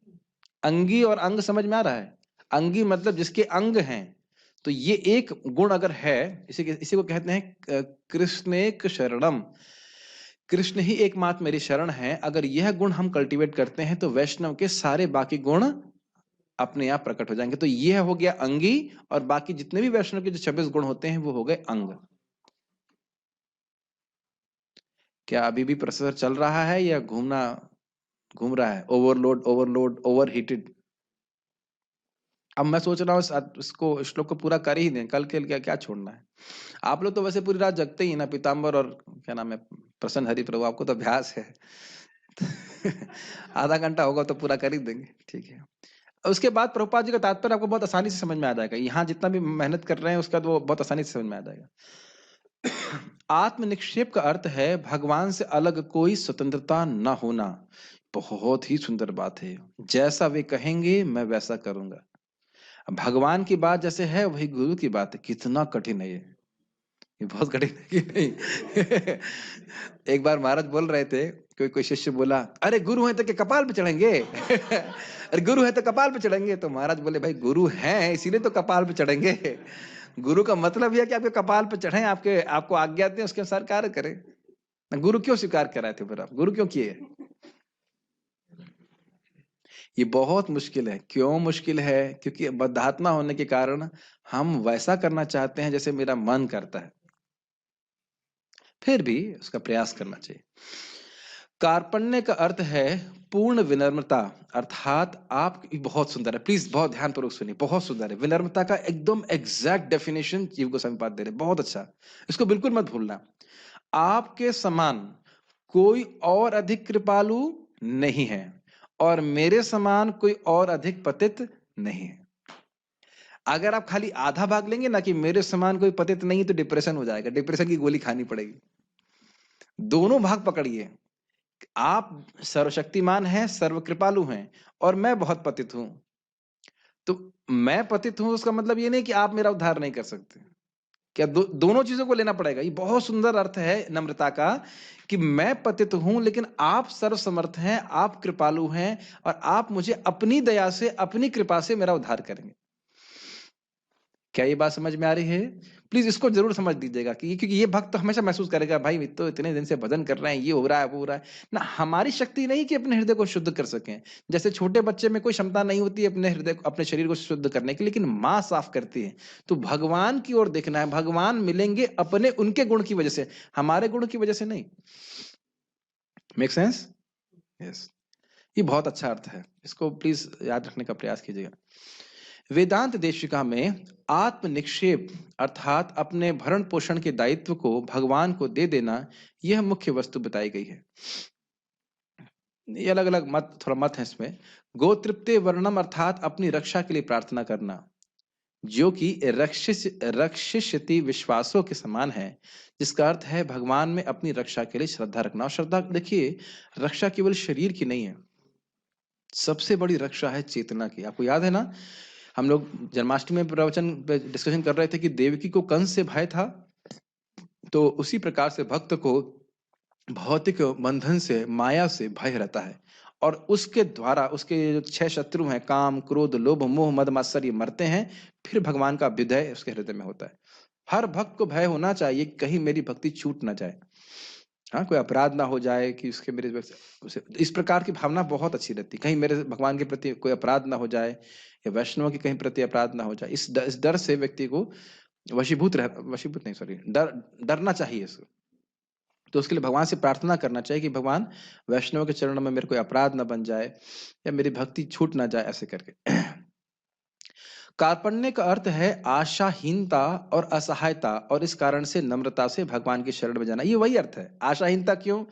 अंगी और अंग समझ में आ रहा है? अंगी मतलब जिसके अंग हैं, तो ये एक गुण अगर है, इसी को कहते हैं कृष्णेक शरणम, कृष्ण ही एकमात्र मेरी शरण है। अगर यह गुण हम कल्टीवेट करते हैं तो वैष्णव के सारे बाकी गुण अपने आप प्रकट हो जाएंगे। तो यह हो गया अंगी, और बाकी जितने भी वैष्णव के जो 26 गुण होते हैं वो हो गए अंग। क्या अभी भी प्रोसेसर चल रहा है या घूम रहा है? Overload, overload, overheated? अब मैं सोच रहा हूँ इसको, श्लोक को पूरा कर ही दें, कल के क्या क्या छोड़ना है। आप लोग तो वैसे पूरी रात जगते ही ना, पीताम्बर और क्या नाम है, प्रसन्न हरि प्रभु, आपको तो अभ्यास है। आधा घंटा होगा तो पूरा कर ही देंगे, ठीक है। उसके बाद प्रभुपाद जी का तात्पर्य आपको बहुत आसानी से समझ में आ जाएगा। यहाँ जितना भी मेहनत कर रहे हैं उसका तो बहुत आसानी से समझ में आ जाएगा। आत्मनिक्षेप का अर्थ है भगवान से अलग कोई स्वतंत्रता न होना। बहुत ही सुंदर बात है। जैसा वे कहेंगे मैं वैसा करूंगा। भगवान की बात जैसे है वही गुरु की बात है। कितना कठिन है ये बहुत कठिन है कि नहीं? एक बार महाराज बोल रहे थे, कोई शिष्य बोला, अरे गुरु है तो क्या कपाल पे चढ़ेंगे? अरे गुरु है तो कपाल पे चढ़ेंगे। तो महाराज बोले, भाई गुरु हैं इसीलिए तो कपाल पे चढ़ेंगे। गुरु का मतलब यह कि आपके कपाल पे चढ़े, आपको आज्ञा दें, उसके अनुसार कार्य करें। गुरु क्यों स्वीकार कराए थे फिर आप? गुरु क्यों किए? ये बहुत मुश्किल है। क्यों मुश्किल है? क्योंकि बद्धात्मा होने के कारण हम वैसा करना चाहते हैं जैसे मेरा मन करता है, फिर भी उसका प्रयास करना चाहिए। कार्पण्य का अर्थ है पूर्ण विनम्रता, अर्थात आप, बहुत सुंदर है, प्लीज बहुत ध्यानपूर्वक सुनिए, बहुत सुंदर है। विनम्रता का एकदम एग्जैक्ट डेफिनेशन जीव गोस्वामी पाद दे रहे, बहुत अच्छा, इसको बिल्कुल मत भूलना। आपके समान कोई और अधिक कृपालु नहीं है, और मेरे समान कोई और अधिक पतित नहीं है। अगर आप खाली आधा भाग लेंगे ना कि मेरे समान कोई पतित नहीं, तो डिप्रेशन हो जाएगा, डिप्रेशन की गोली खानी पड़ेगी। दोनों भाग पकड़िए, आप सर्वशक्तिमान हैं, सर्वकृपालु हैं, और मैं बहुत पतित हूं। तो मैं पतित हूं उसका मतलब ये नहीं कि आप मेरा उद्धार नहीं कर सकते। क्या दोनों चीजों को लेना पड़ेगा। ये बहुत सुंदर अर्थ है नम्रता का, कि मैं पतित हूं लेकिन आप सर्वसमर्थ हैं, आप कृपालु हैं, और आप मुझे अपनी दया से, अपनी कृपा से मेरा उद्धार करेंगे। क्या ये बात समझ में आ रही है? प्लीज इसको जरूर समझ दीजिएगा, कि क्योंकि ये भक्त तो हमेशा महसूस करेगा, भाई तो इतने दिन से भजन कर रहे हैं, ये हो रहा है, वो हो रहा है ना। हमारी शक्ति नहीं कि अपने हृदय को शुद्ध कर सकें। जैसे छोटे बच्चे में कोई क्षमता नहीं होती अपने हृदय को, अपने शरीर को शुद्ध करने की, लेकिन माँ साफ करती है। तो भगवान की ओर देखना है, भगवान मिलेंगे अपने उनके गुण की वजह से, हमारे गुण की वजह से नहीं। Make sense? यस, ये बहुत अच्छा अर्थ है, इसको प्लीज याद रखने का प्रयास कीजिएगा। वेदांत देशिका में आत्म निक्षेप अर्थात अपने भरण पोषण के दायित्व को भगवान को दे देना, यह मुख्य वस्तु बताई गई है। ये अलग अलग मत, थोड़ा मत है इसमें। गोतृप्ते वर्णम अर्थात अपनी रक्षा के लिए प्रार्थना करना, जो कि रक्षिष्यति विश्वासों के समान है, जिसका अर्थ है भगवान में अपनी रक्षा के लिए श्रद्धा रखना। और श्रद्धा देखिए, रक्षा केवल शरीर की नहीं है, सबसे बड़ी रक्षा है चेतना की। आपको याद है ना, हम लोग जन्माष्टमी में प्रवचन पे डिस्कशन कर रहे थे कि देवकी को कंस से भय था, तो उसी प्रकार से भक्त को भौतिक बंधन से, माया से भय रहता है, और उसके द्वारा उसके जो 6 शत्रु हैं, काम, क्रोध, लोभ, मोह, मद, मात्सर्य, मरते हैं, फिर भगवान का विजय उसके हृदय में होता है। हर भक्त को भय होना चाहिए, कहीं मेरी भक्ति छूट ना जाए, हाँ, कोई अपराध ना हो जाए कि उसके मेरे इस प्रकार की भावना बहुत अच्छी रहती है, कहीं मेरे भगवान के प्रति कोई अपराध ना हो जाए, या वैष्णव के कहीं प्रति अपराध ना हो जाए। इस डर से व्यक्ति को वशीभूत नहीं, सॉरी, डरना चाहिए इसको। तो उसके लिए भगवान से प्रार्थना करना चाहिए कि भगवान, वैष्णव के चरणों में मेरे कोई अपराध ना बन जाए, या मेरी भक्ति छूट ना जाए, ऐसे करके। कार्पण्य का अर्थ है आशाहीनता और असहायता, और इस कारण से नम्रता से भगवान की शरण में जाना, ये वही अर्थ है। आशाहीनता क्यों?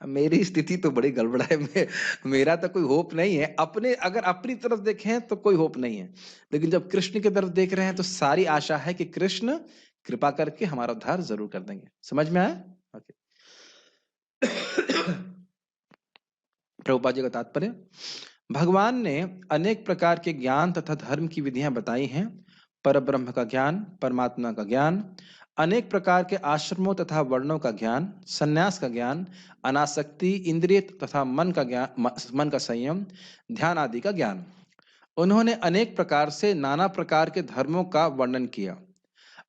मेरी स्थिति तो बड़ी गड़बड़ है, मेरा तो कोई होप नहीं है, अपने अगर अपनी तरफ देखें तो कोई होप नहीं है, लेकिन जब कृष्ण की तरफ देख रहे हैं तो सारी आशा है कि कृष्ण कृपा करके हमारा उद्धार जरूर कर देंगे। समझ में आया? ओके। प्रभुपाद जी का तात्पर्य, भगवान ने अनेक प्रकार के ज्ञान तथा धर्म की विधियां बताई हैं। परब्रह्म का ज्ञान, परमात्मा का ज्ञान, अनेक प्रकार के आश्रमों तथा वर्णों का ज्ञान, संन्यास का ज्ञान, अनासक्ति, इंद्रिय तथा मन का ज्ञान, मन का संयम, ध्यान आदि का ज्ञान। उन्होंने अनेक प्रकार से नाना प्रकार के धर्मों का वर्णन किया।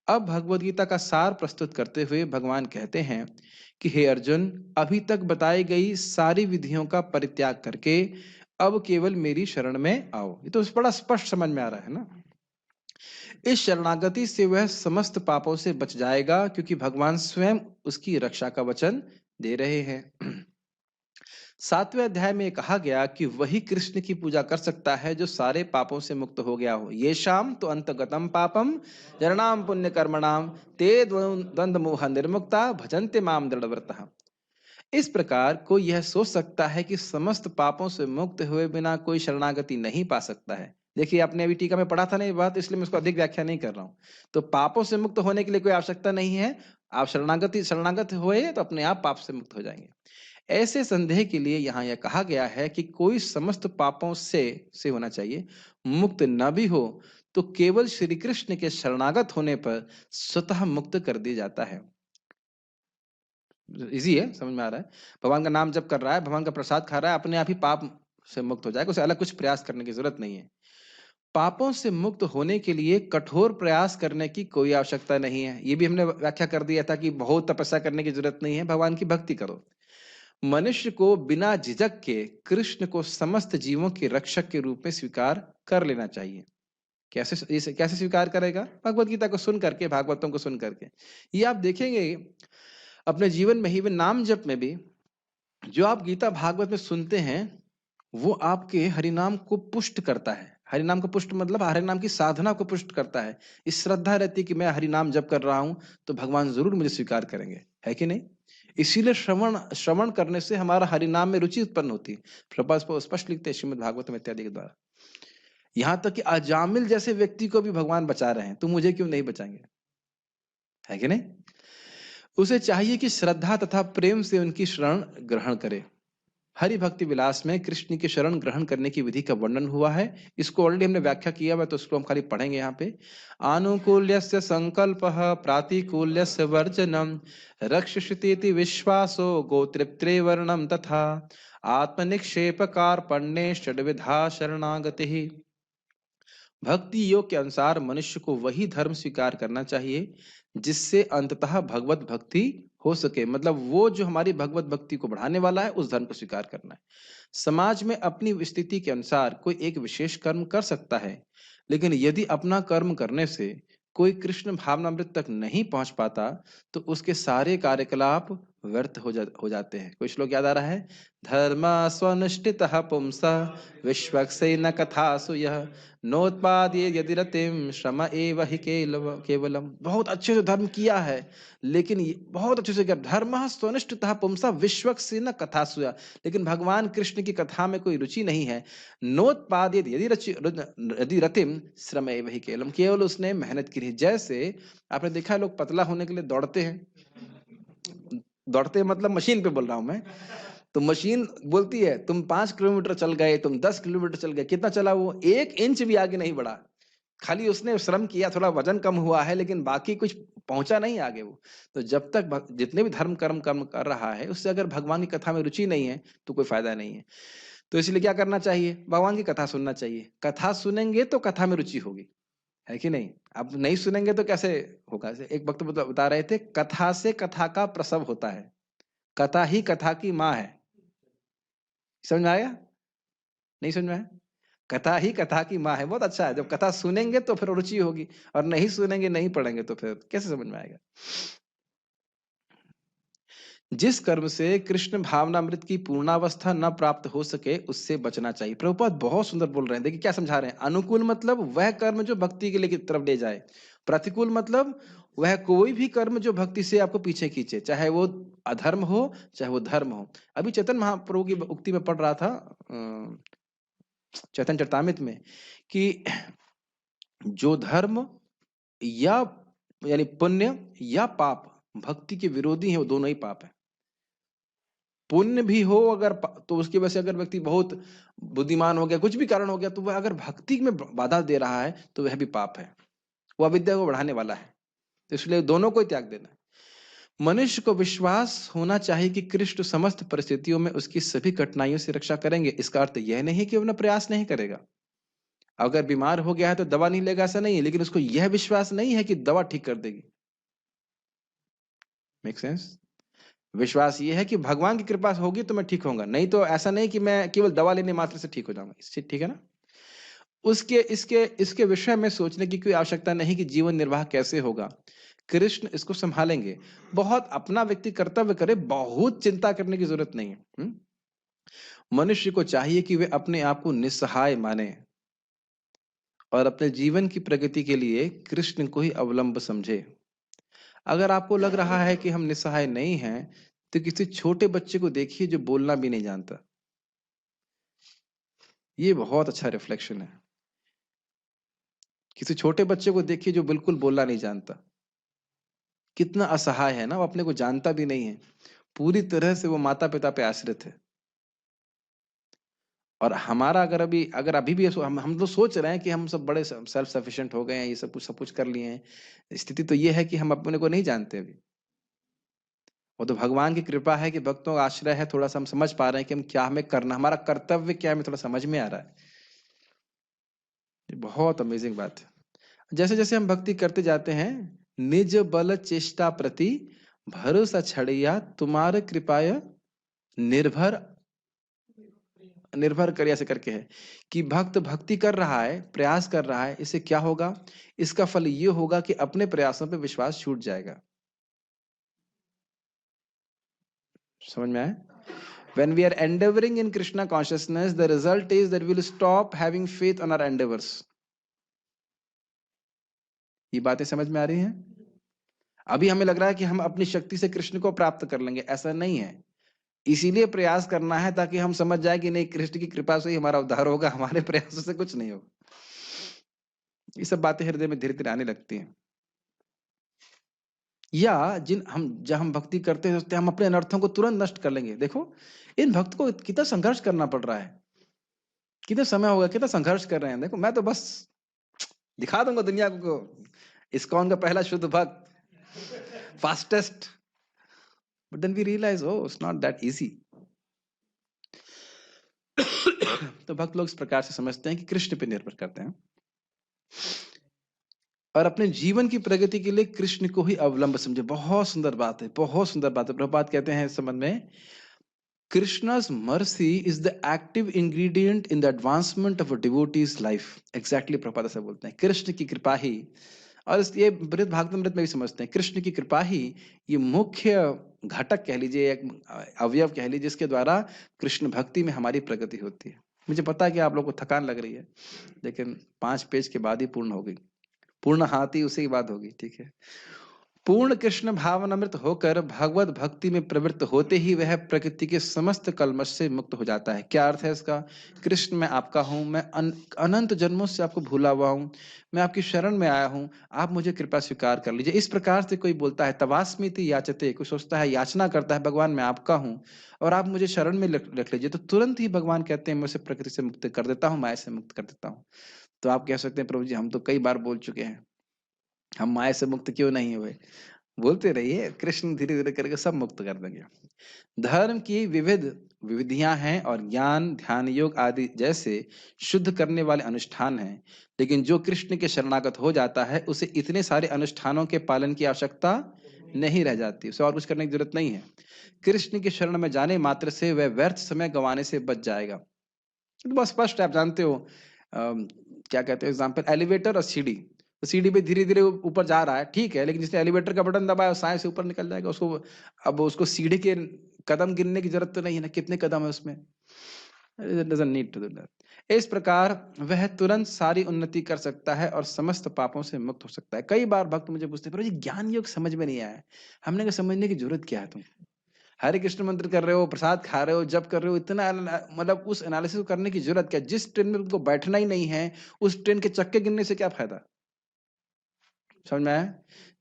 अब भगवद गीता का सार प्रस्तुत करते हुए भगवान कहते हैं कि हे अर्जुन, अभी तक बताई गई सारी विधियों का परित्याग करके अब केवल मेरी शरण में आओ। ये तो बड़ा स्पष्ट समझ में आ रहा है ना। इस शरणागति से वह समस्त पापों से बच जाएगा, क्योंकि भगवान स्वयं उसकी रक्षा का वचन दे रहे हैं। 7वें अध्याय में कहा गया कि वही कृष्ण की पूजा कर सकता है जो सारे पापों से मुक्त हो गया हो। ये शाम तो अंतगतम पापम जरणाम पुण्य कर्मणाम ते द्वंद्व मोह निर्मुक्ता भजन्ते माम दृढ़व्रतः। इस प्रकार कोई यह सोच सकता है कि समस्त पापों से मुक्त हुए बिना कोई शरणागति नहीं पा सकता है। देखिए, आपने अभी टीका में पढ़ा था ना ये बात, इसलिए मैं उसको अधिक व्याख्या नहीं कर रहा हूं। तो पापों से मुक्त होने के लिए कोई आवश्यकता नहीं है, आप शरणागत हुए तो अपने आप पाप से मुक्त हो जाएंगे। ऐसे संदेह के लिए यहाँ यह कहा गया है कि कोई समस्त पापों से होना चाहिए, मुक्त न भी हो तो केवल श्री कृष्ण के शरणागत होने पर स्वतः मुक्त कर दिया जाता है। इजी है, समझ में आ रहा है। भगवान का नाम जप कर रहा है, भगवान का प्रसाद खा रहा है, अपने आप ही पाप से मुक्त हो जाएगा, उसे अलग कुछ प्रयास करने की जरूरत नहीं है। पापों से मुक्त होने के लिए कठोर प्रयास करने की कोई आवश्यकता नहीं है। ये भी हमने व्याख्या कर दिया था कि बहुत तपस्या करने की जरूरत नहीं है, भगवान की भक्ति करो। मनुष्य को बिना झिझक के कृष्ण को समस्त जीवों के रक्षक के रूप में स्वीकार कर लेना चाहिए। कैसे स्वीकार करेगा? भगवत गीता को सुन करके, भागवतों को सुन करके। ये आप देखेंगे अपने जीवन में ही, नाम जप में भी, जो आप गीता भागवत में सुनते हैं वो आपके हरिनाम को पुष्ट करता है। हरिनाम को पुष्ट मतलब हरिनाम की साधना को पुष्ट करता है। इस श्रद्धा रहती है कि मैं हरिनाम जप कर रहा हूं तो भगवान जरूर मुझे स्वीकार करेंगे, है कि नहीं? इसीलिए श्रवण करने से हमारा हरिनाम में रुचि उत्पन्न होती है। प्रभुपाद स्पष्ट लिखते हैं श्रीमद् भागवतम इत्यादि के द्वारा। यहां तक कि अजामिल जैसे व्यक्ति को भी भगवान बचा रहे हैं, तो मुझे क्यों नहीं बचाएंगे? है कि नहीं? उसे चाहिए कि श्रद्धा तथा प्रेम से उनकी शरण ग्रहण करे। हरि भक्ति विलास में कृष्ण की शरण ग्रहण करने की विधि का वर्णन हुआ है। इसको ऑलरेडी हमने व्याख्या किया हुआ, तो उसको हम खाली पढ़ेंगे यहाँ पे। आनुकूल्यस्य संकल्पः प्रातिकूल्यस्य वर्जनम रक्षिषतीति विश्वासो गोत्रिप्त्रे वर्णम तथा आत्मनिक्षेप कार्पण्ये षड्विधा शरणागति। भक्ति योग के अनुसार मनुष्य को वही धर्म स्वीकार करना चाहिए जिससे अंततः भगवत भक्ति हो सके। मतलब वो जो हमारी भगवत भक्ति को बढ़ाने वाला है, उस धर्म को स्वीकार करना है। समाज में अपनी स्थिति के अनुसार कोई एक विशेष कर्म कर सकता है, लेकिन यदि अपना कर्म करने से कोई कृष्ण भावनामृत तक नहीं पहुंच पाता, तो उसके सारे कार्यकलाप व्यर्थ हो जाते हैं। कोई श्लोक याद आ रहा है? धर्म स्वनुष्ठितः पुंसः विश्वक्सेन कथासु यः नोत्पाद्ये यदि रतिम श्रम एव हि केवलम। बहुत अच्छे से धर्म किया है, लेकिन बहुत अच्छे से किया। धर्म स्वनिष्ठतः पुंसः विश्वक्सेन कथासु यः, लेकिन भगवान कृष्ण की कथा में कोई रुचि नहीं है। नोत्पाद्ये यदि रतिम श्रम एव हि केवलम, केवल उसने मेहनत की है। जैसे आपने देखा लोग पतला होने के लिए दौड़ते हैं, दौड़ते मतलब मशीन पे बोल रहा हूं मैं। तो मशीन बोलती है तुम 5 किलोमीटर चल गए, तुम 10 किलोमीटर चल गए, कितना चला वो? 1 इंच भी आगे नहीं बढ़ा। खाली उसने श्रम किया, थोड़ा वजन कम हुआ है, लेकिन बाकी कुछ पहुंचा नहीं आगे वो। तो जब तक जितने भी धर्म कर्म कर रहा है, उससे अगर भगवान की कथा में रुचि नहीं है, तो कोई फायदा नहीं है। तो इसलिए क्या करना चाहिए? भगवान की कथा सुनना चाहिए। कथा सुनेंगे तो कथा में रुचि होगी, है कि नहीं? अब नहीं सुनेंगे तो कैसे होगा? एक वक्त बता रहे थे, कथा से कथा का प्रसव होता है, कथा ही कथा की माँ है। समझ में आया? नहीं समझ में आया? कथा ही कथा की माँ है। बहुत अच्छा है, जब कथा सुनेंगे तो फिर रुचि होगी, और नहीं सुनेंगे, नहीं पढ़ेंगे, तो फिर कैसे समझ में आएगा? जिस कर्म से कृष्ण भावनामृत की पूर्णावस्था न प्राप्त हो सके, उससे बचना चाहिए। प्रभुपाद बहुत सुंदर बोल रहे हैं। देखिए क्या समझा रहे हैं। अनुकूल मतलब वह कर्म जो भक्ति के लिए तरफ ले जाए। प्रतिकूल मतलब वह कोई भी कर्म जो भक्ति से आपको पीछे खींचे, चाहे वो अधर्म हो, चाहे वो धर्म हो। अभी चैतन्य महाप्रभु की उक्ति में पढ़ रहा था, चैतन्य चरितामृत में, कि जो धर्म या यानी पुण्य या पाप भक्ति के विरोधी है, वो दोनों ही पाप है। पुण्य भी हो अगर तो उसकी वजह से अगर व्यक्ति बहुत बुद्धिमान हो गया, कुछ भी कारण हो गया, तो वह अगर भक्ति में बाधा दे रहा है, तो वह भी पाप है, वो अविद्या को बढ़ाने वाला है। तो इसलिए दोनों को त्याग देना है। मनुष्य को विश्वास होना चाहिए कि कृष्ण समस्त परिस्थितियों में उसकी सभी कठिनाइयों से रक्षा करेंगे। इसका अर्थ यह नहीं कि वह प्रयास नहीं करेगा। अगर बीमार हो गया है तो दवा नहीं लेगा, ऐसा नहीं है, लेकिन उसको यह विश्वास नहीं है कि दवा ठीक कर देगी। Make sense? विश्वास ये है कि भगवान की कृपा होगी तो मैं ठीक होऊंगा, नहीं तो ऐसा नहीं कि मैं केवल दवा लेने मात्र से ठीक हो जाऊंगा। इससे ठीक है ना? उसके इसके इसके विषय में सोचने की कोई आवश्यकता नहीं कि जीवन निर्वाह कैसे होगा, कृष्ण इसको संभालेंगे। बहुत अपना व्यक्ति कर्तव्य करे, बहुत चिंता करने की जरूरत नहीं है। मनुष्य को चाहिए कि वे अपने आप को निस्सहाय माने और अपने जीवन की प्रगति के लिए कृष्ण को ही अवलंब समझे। अगर आपको लग रहा है कि हम निस्सहाय नहीं हैं, तो किसी छोटे बच्चे को देखिए जो बोलना भी नहीं जानता। ये बहुत अच्छा रिफ्लेक्शन है। किसी छोटे बच्चे को देखिए जो बिल्कुल बोलना नहीं जानता, कितना असहाय है ना, वो अपने को जानता भी नहीं है, पूरी तरह से वो माता पिता पे आश्रित है। और हमारा अगर अभी भी हम तो सोच रहे हैं कि हम सब बड़े सेल्फ सफिशिएंट हो गए हैं, ये सब कुछ कर लिए हैं। स्थिति तो ये है कि हम अपने को नहीं जानते अभी। वो तो भगवान की कृपा है कि भक्तों का आश्रय है, थोड़ा सा हम समझ पा रहे हैं कि हम क्या हमें करना, हमारा कर्तव्य क्या है, हमें थोड़ा समझ में आ रहा है। ये बहुत अमेजिंग बात है। जैसे जैसे हम भक्ति करते जाते हैं, निज बल चेष्टा प्रति भरोसा छड़िया तुम्हारे कृपाय निर्भर निर्भर कर, ऐसे करके है कि भक्त भक्ति कर रहा है, प्रयास कर रहा है, इससे क्या होगा? इसका फल ये होगा कि अपने प्रयासों पे विश्वास छूट जाएगा। समझ में आया? When we are endeavoring in Krishna consciousness, the result is that we will stop having faith on our endeavors. ये बातें समझ में आ रही हैं? अभी हमें लग रहा है कि हम अपनी शक्ति से कृष्ण को प्राप्त कर लेंगे, ऐसा नहीं है। इसीलिए प्रयास करना है ताकि हम समझ जाए कि नहीं, कृष्ण की कृपा से ही हमारा उद्धार होगा, हमारे प्रयासों से कुछ नहीं होगा। ये सब बातें हृदय में धीरे धीरे आने लगती हैं। या जब हम भक्ति करते हैं सोचते हैं हम अपने अनर्थों को तुरंत नष्ट कर लेंगे। देखो इन भक्त को कितना संघर्ष करना पड़ रहा है, कितना समय होगा, कितना संघर्ष कर रहे हैं। देखो मैं तो बस दिखा दूंगा दुनिया को, इस्कॉन का पहला शुद्ध भक्त, fastest. But then we realize oh it's not that easy. तो भक्त लोग इस प्रकार से समझते हैं कि कृष्ण पे निर्भर करते हैं और अपने जीवन की प्रगति के लिए कृष्ण को ही अवलंब समझे। बहुत सुंदर बात है, बहुत सुंदर बात है। प्रभुपाद कहते हैं इस संबंध में, Krishna's mercy is the active ingredient in the advancement of a devotee's life. Exactly Prabhupada ऐसा बोलते हैं, कृष्ण की कृपा ही, और ये बृहद भागवतामृत में भी समझते हैं, कृष्ण की कृपा ही ये मुख्य घटक कह लीजिए, एक अवयव कह लीजिए, जिसके द्वारा कृष्ण भक्ति में हमारी प्रगति होती है। मुझे पता है कि आप लोग को थकान लग रही है, लेकिन 5 पेज के बाद ही पूर्ण होगी, पूर्ण हाथी उसी के बाद होगी, ठीक है। पूर्ण कृष्ण भावनामृत होकर भगवत भक्ति में प्रवृत्त होते ही वह प्रकृति के समस्त कल्मश से मुक्त हो जाता है। क्या अर्थ है इसका? कृष्ण मैं आपका हूँ, मैं अनंत जन्मों से आपको भूला हुआ हूँ, मैं आपकी शरण में आया हूँ, आप मुझे कृपा स्वीकार कर लीजिए। इस प्रकार से कोई बोलता है तवास्मीति याचते, कोई सोचता है, याचना करता है, भगवान मैं आपका हूँ और आप मुझे शरण में रख लीजिए, तो तुरंत ही भगवान कहते हैं मैं उसे प्रकृति से मुक्त कर देता हूँ, माया से मुक्त कर देता हूँ। तो आप कह सकते हैं प्रभु जी हम तो कई बार बोल चुके हैं, हम माया से मुक्त क्यों नहीं हुए? बोलते रहिए, कृष्ण धीरे धीरे करके सब मुक्त कर देंगे। धर्म की विविध विविधियां हैं और ज्ञान ध्यान योग आदि जैसे शुद्ध करने वाले अनुष्ठान हैं, लेकिन जो कृष्ण के शरणागत हो जाता है उसे इतने सारे अनुष्ठानों के पालन की आवश्यकता नहीं रह जाती, उसे और कुछ करने की जरूरत नहीं है। कृष्ण के शरण में जाने मात्र से वह व्यर्थ समय गंवाने से बच जाएगा। तो बहुत स्पष्ट है, आप जानते हो क्या कहते हैं एग्जाम्पल, एलिवेटर और सीढ़ी। तो सीढ़ी पे धीरे धीरे ऊपर जा रहा है, ठीक है, लेकिन जिसने एलिवेटर का बटन दबाया साए से ऊपर निकल जाएगा, उसको अब उसको सीढ़ी के कदम गिनने की जरूरत तो नहीं है ना, कितने कदम है उसमें, doesn't need to do that. इस प्रकार वह तुरंत सारी उन्नति कर सकता है और समस्त पापों से मुक्त हो सकता है। कई बार भक्त मुझे पूछते हैं प्रभु जी ज्ञान योग समझ में नहीं आया। हमने कहा समझने की जरूरत क्या है, तुम हरे कृष्ण मंत्र कर रहे हो, प्रसाद खा रहे हो, जब कर रहे हो, इतना मतलब उस एनालिसिस को करने की जरूरत क्या? जिस ट्रेन में तुमको बैठना ही नहीं है उस ट्रेन के चक्के गिनने से क्या फायदा? समझ में आया?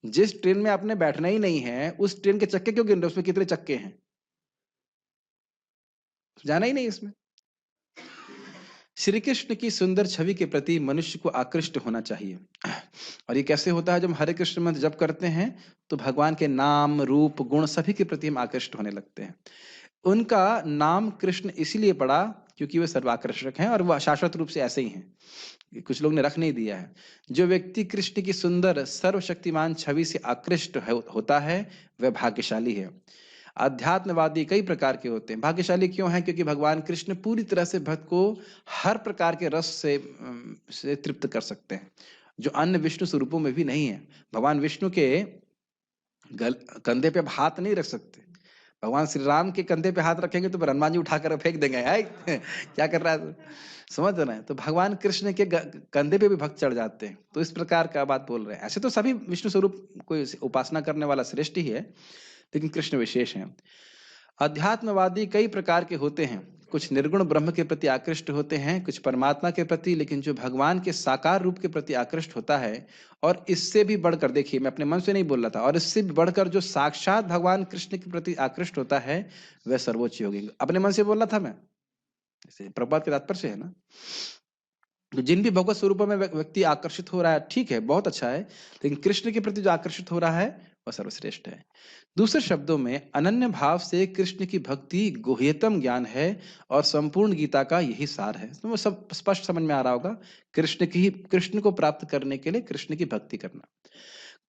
जिस ट्रेन में आपने बैठना ही नहीं है उस ट्रेन के चक्के क्यों गिन रहे हो? उसमें कितने चक्के हैं? जाना ही नहीं इसमें। श्री कृष्ण की सुंदर छवि के प्रति मनुष्य को आकृष्ट होना चाहिए। और ये कैसे होता है? जब हरे कृष्ण मंत्र जप करते हैं तो भगवान के नाम रूप गुण सभी के प्रति हम आकृष्ट होने लगते हैं। उनका नाम कृष्ण इसीलिए पड़ा क्योंकि वे सर्वाकर्षक हैं और वह शाश्वत रूप से ऐसे ही हैं, कुछ लोग ने रख नहीं दिया है। जो व्यक्ति कृष्ण की सुंदर सर्वशक्तिमान छवि से आकृष्ट होता है वह भाग्यशाली है। अध्यात्मवादी कई प्रकार के होते हैं। भाग्यशाली क्यों है? क्योंकि भगवान कृष्ण पूरी तरह से भक्त को हर प्रकार के रस से तृप्त कर सकते हैं, जो अन्य विष्णु स्वरूपों में भी नहीं है। भगवान विष्णु के कंधे पे हाथ नहीं रख सकते। भगवान श्री राम के कंधे पे हाथ रखेंगे तो हनुमान जी उठाकर फेंक देंगे, क्या कर रहा है, समझ रहे हैं? तो भगवान कृष्ण के कंधे पे भी भक्त चढ़ जाते हैं। तो इस प्रकार का बात बोल रहे हैं। ऐसे तो सभी विष्णु स्वरूप कोई उपासना करने वाला श्रेष्ठ ही है, लेकिन कृष्ण विशेष हैं। अध्यात्मवादी कई प्रकार के होते हैं। कुछ निर्गुण ब्रह्म के प्रति आकृष्ट होते हैं, कुछ परमात्मा के प्रति, लेकिन जो भगवान के साकार रूप के प्रति आकृष्ट होता है और इससे भी बढ़कर, देखिए मैं अपने मन से नहीं बोल रहा था, और इससे भी बढ़कर जो साक्षात भगवान कृष्ण के प्रति आकृष्ट होता है वह सर्वोच्च योगी। अपने मन से बोल रहा था मैं, प्रभात के तात्पर्य से है ना। तो जिन भी भगवत स्वरूपों में व्यक्ति आकर्षित हो रहा है, ठीक है, बहुत अच्छा है, लेकिन कृष्ण के प्रति जो आकर्षित हो रहा है वह सर्वश्रेष्ठ है। दूसरे शब्दों में अनन्य भाव से कृष्ण की भक्ति गुह्यतम ज्ञान है और संपूर्ण गीता का यही सार है। तो वो सब स्पष्ट समझ में आ रहा होगा। कृष्ण को प्राप्त करने के लिए कृष्ण की भक्ति करना।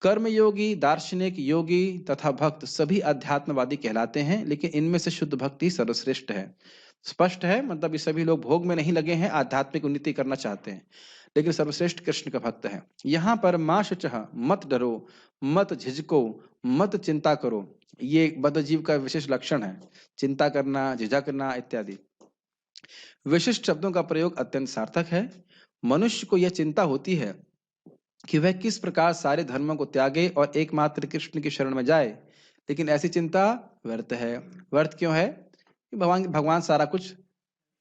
कर्म योगी, दार्शनिक, योगी तथा भक्त सभी अध्यात्मवादी कहलाते हैं, लेकिन इनमें से शुद्ध भक्ति सर्वश्रेष्ठ है। स्पष्ट है, मतलब ये सभी लोग भोग में नहीं लगे हैं, आध्यात्मिक उन्नति करना चाहते हैं, लेकिन सर्वश्रेष्ठ कृष्ण का भक्त है। यहाँ पर माँ शुचः, मत डरो, मत झिझको, मत चिंता करो, ये बद्धजीव का विशेष लक्षण है, चिंता करना, झिझकना इत्यादि। विशिष्ट शब्दों का प्रयोग अत्यंत सार्थक है। मनुष्य को यह चिंता होती है कि वह किस प्रकार सारे धर्मों को त्यागे और एकमात्र कृष्ण की शरण में जाए, लेकिन ऐसी चिंता व्यर्थ है। व्यर्थ क्यों है? भगवान सारा कुछ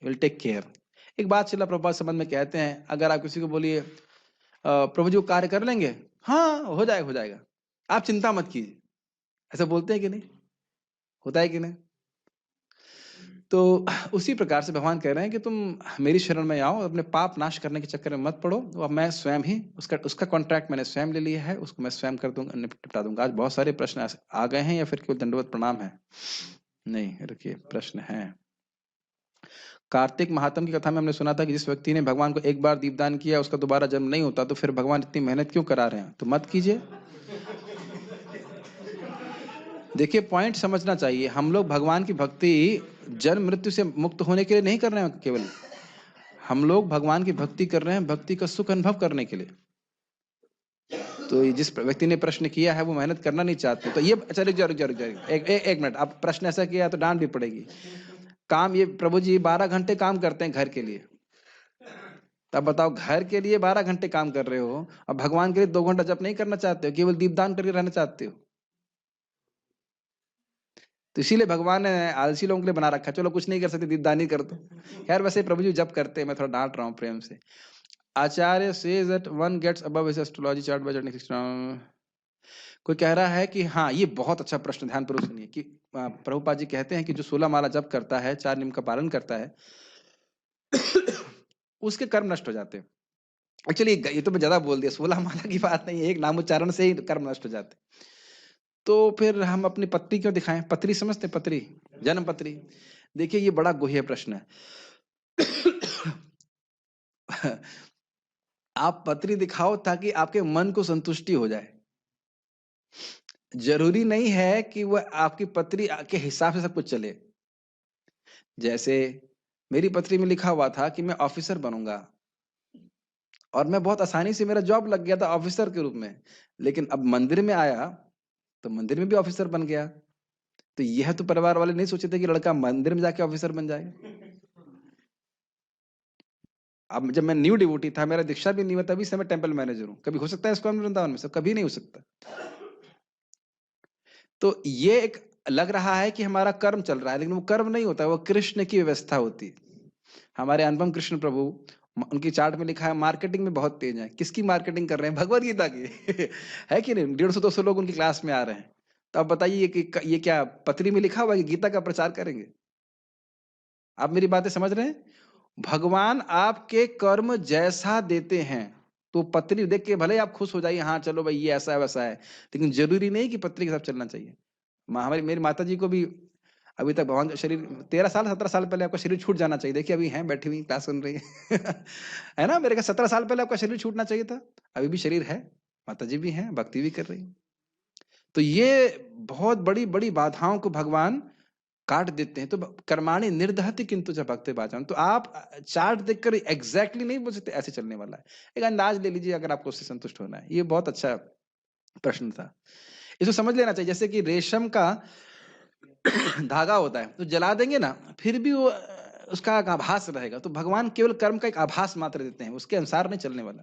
विल टेक केयर। एक बात श्रील प्रभुपाद संबंध में कहते हैं, अगर आप किसी को बोलिए प्रभु जी वो कार्य कर लेंगे, हाँ हो जाएगा हो जाएगा, आप चिंता मत कीजिए, ऐसा बोलते हैं कि नहीं, होता है कि नहीं? तो उसी प्रकार से भगवान कह रहे हैं कि तुम मेरी शरण में आओ, अपने पाप नाश करने के चक्कर में मत पड़ो, अब मैं स्वयं ही उसका कॉन्ट्रैक्ट मैंने स्वयं ले लिया है, उसको मैं स्वयं कर दूंगा, निपटा दूंगा। आज बहुत सारे प्रश्न आ गए हैं या फिर केवल दंडवत प्रणाम है? नहीं, रुकिए, प्रश्न है। कार्तिक महात्म की कथा में हमने सुना था कि जिस व्यक्ति ने भगवान को एक बार दीपदान किया उसका दोबारा जन्म नहीं होता, तो फिर भगवान इतनी मेहनत क्यों करा रहे हैं? तो मत कीजिए। देखिए, पॉइंट समझना चाहिए, हम लोग भगवान की भक्ति जन्म मृत्यु से मुक्त होने के लिए नहीं कर रहे हैं, केवल हम लोग भगवान की भक्ति कर रहे हैं भक्ति का सुख अनुभव करने के लिए। तो जिस व्यक्ति ने प्रश्न किया है वो मेहनत करना नहीं चाहते, तो ये अच्छा रुक जाओ एक मिनट, अब प्रश्न ऐसा किया तो डांट भी पड़ेगी। काम ये प्रभु जी 12 घंटे काम करते हैं घर के लिए, तब बताओ घर के लिए 12 घंटे काम कर रहे हो, अब भगवान के लिए 2 घंटा जप नहीं करना चाहते हो, केवल दीपदान करके रहना चाहते हो। तो इसीलिए भगवान ने आलसी लोगों के लिए बना रखा, चलो कुछ नहीं कर सकते दीपदान ही कर दो। खैर वैसे प्रभु जी जप करते हैं, मैं थोड़ा डांट रहा हूँ प्रेम से। आचार्य says that one gets above his astrology chart by joining 16। कोई कह रहा है कि हाँ, ये बहुत अच्छा प्रश्न, ध्यान पूर्वक सुनिए कि प्रभुपाद जी कहते हैं कि जो 16 माला जप करता है, 4 नियम का पालन करता है, उसके कर्म नष्ट हो जाते हैं। एक्चुअली ये तो मैं ज्यादा बोल दिया, 16 माला की बात नहीं है, एक नामोच्चारण से ही कर्म नष्ट हो जाते। तो फिर हम अपनी पत्री क्यों दिखाएं? पत्री समझते, पत्री, जन्म पत्री। देखिए ये बड़ा गुह्य प्रश्न है। आप पत्री दिखाओ ताकि आपके मन को संतुष्टि हो जाए, जरूरी नहीं है कि वह आपकी पत्री के हिसाब से सब कुछ चले। जैसे मेरी पत्री में लिखा हुआ था कि मैं ऑफिसर बनूंगा, और मैं बहुत आसानी से मेरा जॉब लग गया था ऑफिसर के रूप में, लेकिन अब मंदिर में आया तो मंदिर में भी ऑफिसर बन गया। तो यह तो परिवार वाले नहीं सोचे थे कि लड़का मंदिर में जाके ऑफिसर बन जाएगा। अब जब मैं न्यू डिवोटी था, मेरा दीक्षा भी नहीं हुआ, तभी से मैं टेंपल मैनेजर हूं। कभी हो सकता है इस्कॉन वृंदावन में? सब कभी नहीं हो सकता। तो ये एक लग रहा है कि हमारा कर्म चल रहा है, लेकिन वो कर्म नहीं होता, वो कृष्ण की व्यवस्था होती है। हमारे अनुपम कृष्ण प्रभु, उनकी चार्ट में लिखा है मार्केटिंग में बहुत तेज है। किसकी मार्केटिंग कर रहे हैं? भगवत गीता की। है कि नहीं? 150-200 लोग उनकी क्लास में आ रहे हैं। तो अब बताइए कि ये क्या पत्री में लिखा हुआ है कि गीता का प्रचार करेंगे? आप मेरी बातें समझ रहे हैं? भगवान आपके कर्म जैसा देते हैं, तो पत्री देख के भले आप खुश हो जाइए, हाँ चलो भाई ये ऐसा है वैसा है, लेकिन जरूरी नहीं कि पत्री के साथ चलना चाहिए। हमारी मेरी माता जी को भी अभी तक भगवान का शरीर 13 साल 17 साल पहले आपका शरीर छूट जाना चाहिए। देखिए अभी हैं बैठी हुई क्लास सुन रही है। है ना? मेरे का 17 साल पहले आपका शरीर छूटना चाहिए था, अभी भी शरीर है, माता जी भी हैं, भक्ति भी कर रही है। तो ये बहुत बड़ी बड़ी बाधाओं को भगवान काट देते हैं। तो कर्माणि निर्दहति किंतु च भक्ते बाचाम। तो आप चार्ट देखकर एग्जैक्टली नहीं बोल सकते ऐसे चलने वाला है, एक अंदाज ले लीजिए अगर आपको उससे संतुष्ट होना है। ये बहुत अच्छा प्रश्न था, इसको समझ लेना चाहिए। जैसे कि रेशम का धागा होता है, तो जला देंगे ना फिर भी वो उसका एक आभास रहेगा। तो भगवान केवल कर्म का एक आभास मात्र देते हैं, उसके अनुसार नहीं चलने वाला।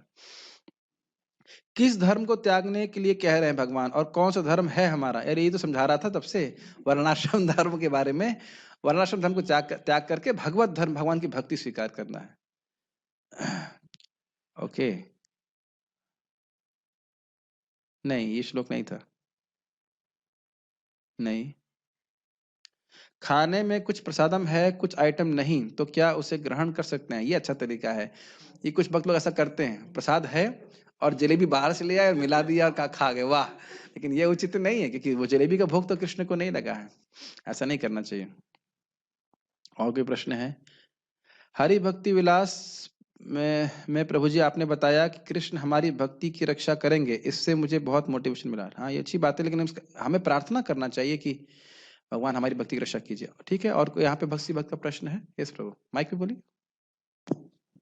किस धर्म को त्यागने के लिए कह रहे हैं भगवान, और कौन सा धर्म है हमारा? अरे ये तो समझा रहा था तब से, वर्णाश्रम धर्म के बारे में। वर्णाश्रम धर्म को त्याग करके भगवत धर्म, भगवान की भक्ति स्वीकार करना है। ओके, नहीं ये श्लोक नहीं था। नहीं, खाने में कुछ प्रसादम है कुछ आइटम नहीं, तो क्या उसे ग्रहण कर सकते हैं? ये अच्छा तरीका है। ये कुछ भक्त लोग ऐसा करते हैं, प्रसाद है और जलेबी बाहर से ले आए और मिला दिया और खा गए, वाह। लेकिन ये उचित नहीं है, क्योंकि वो जलेबी का भोग तो कृष्ण को नहीं लगा है, ऐसा नहीं करना चाहिए। और कोई प्रश्न है? हरि भक्ति विलास में प्रभु जी आपने बताया कि कृष्ण हमारी भक्ति की रक्षा करेंगे, इससे मुझे बहुत मोटिवेशन मिला। हाँ ये अच्छी बात है, लेकिन हमें प्रार्थना करना चाहिए कि भगवान हमारी भक्ति की रक्षा कीजिए। ठीक है, और कोई यहाँ पे भक्ति भक्त का प्रश्न है? यस प्रभु, माइक पे बोलिए।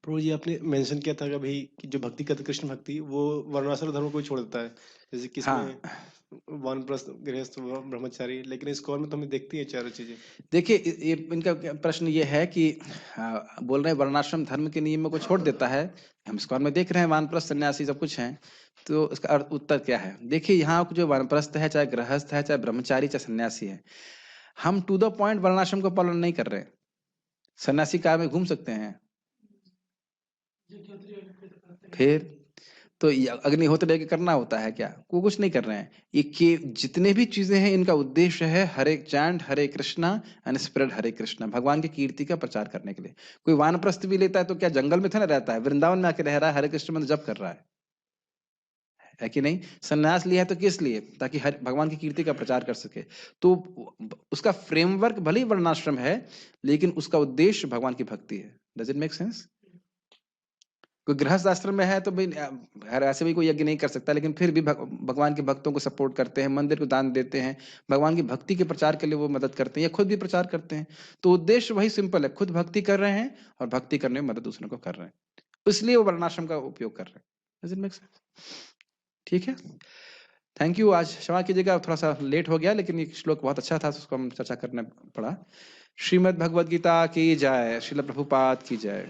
प्रभु जी आपने मेंशन किया था अभी कि जो भक्ति करते कृष्ण भक्ति, वो वर्णाश्रम धर्म को भी छोड़ देता है, जैसे कि इसमें वानप्रस्थ, गृहस्थ, ब्रह्मचारी, लेकिन इस कौन में तो हमें देखती है चारों चीजें। देखिए ये इनका प्रश्न ये है कि बोल रहे हैं वर्णाश्रम धर्म के नियमों को छोड़ देता है, हम इसको में देख रहे हैं वानप्रस्थ सन्यासी सब कुछ हैं, तो इसका उत्तर क्या है? देखिए यहाँ जो वानप्रस्थ है, चाहे गृहस्थ है, चाहे ब्रह्मचारी, चाहे सन्यासी है, हम टू द पॉइंट वर्णाश्रम को पालन नहीं कर रहे। सन्यासी काल में घूम सकते हैं, फिर तो ये अग्निहोत्र लेके करना होता है क्या? वो कुछ नहीं कर रहे हैं। ये के जितने भी चीजें हैं इनका उद्देश्य है Hare chant Hare Krishna and spread Hare Krishna, भगवान की कीर्ति का प्रचार करने के लिए। कोई वानप्रस्थ भी लेता है तो क्या जंगल में थोड़ा रहता है, वृंदावन में आके रह रहा है, हरे कृष्ण मंत्र जप कर रहा है कि नहीं? संन्यास लिया है तो किस लिए? ताकि हर भगवान की कीर्ति का प्रचार कर सके। तो उसका फ्रेमवर्क भले ही वर्णाश्रम है, लेकिन उसका उद्देश्य भगवान की भक्ति है। Does it make sense? कोई गृहस्थ आश्रम में है तो भाई ऐसे भी कोई यज्ञ नहीं कर सकता, लेकिन फिर भी भगवान के भक्तों को सपोर्ट करते हैं, मंदिर को दान देते हैं, भगवान की भक्ति के प्रचार के लिए वो मदद करते हैं या खुद भी प्रचार करते हैं। तो उद्देश्य वही सिंपल है, खुद भक्ति कर रहे हैं और भक्ति करने में मदद दूसरों को कर रहे हैं, इसलिए वो वर्णाश्रम का उपयोग कर रहे हैं। Does it make sense? ठीक है, थैंक यू। आज क्षमा कीजिएगा थोड़ा सा लेट हो गया, लेकिन ये श्लोक बहुत अच्छा था, उसको हम चर्चा करना पड़ा। श्रीमद् भगवद गीता की जय, श्रील प्रभुपाद की जय।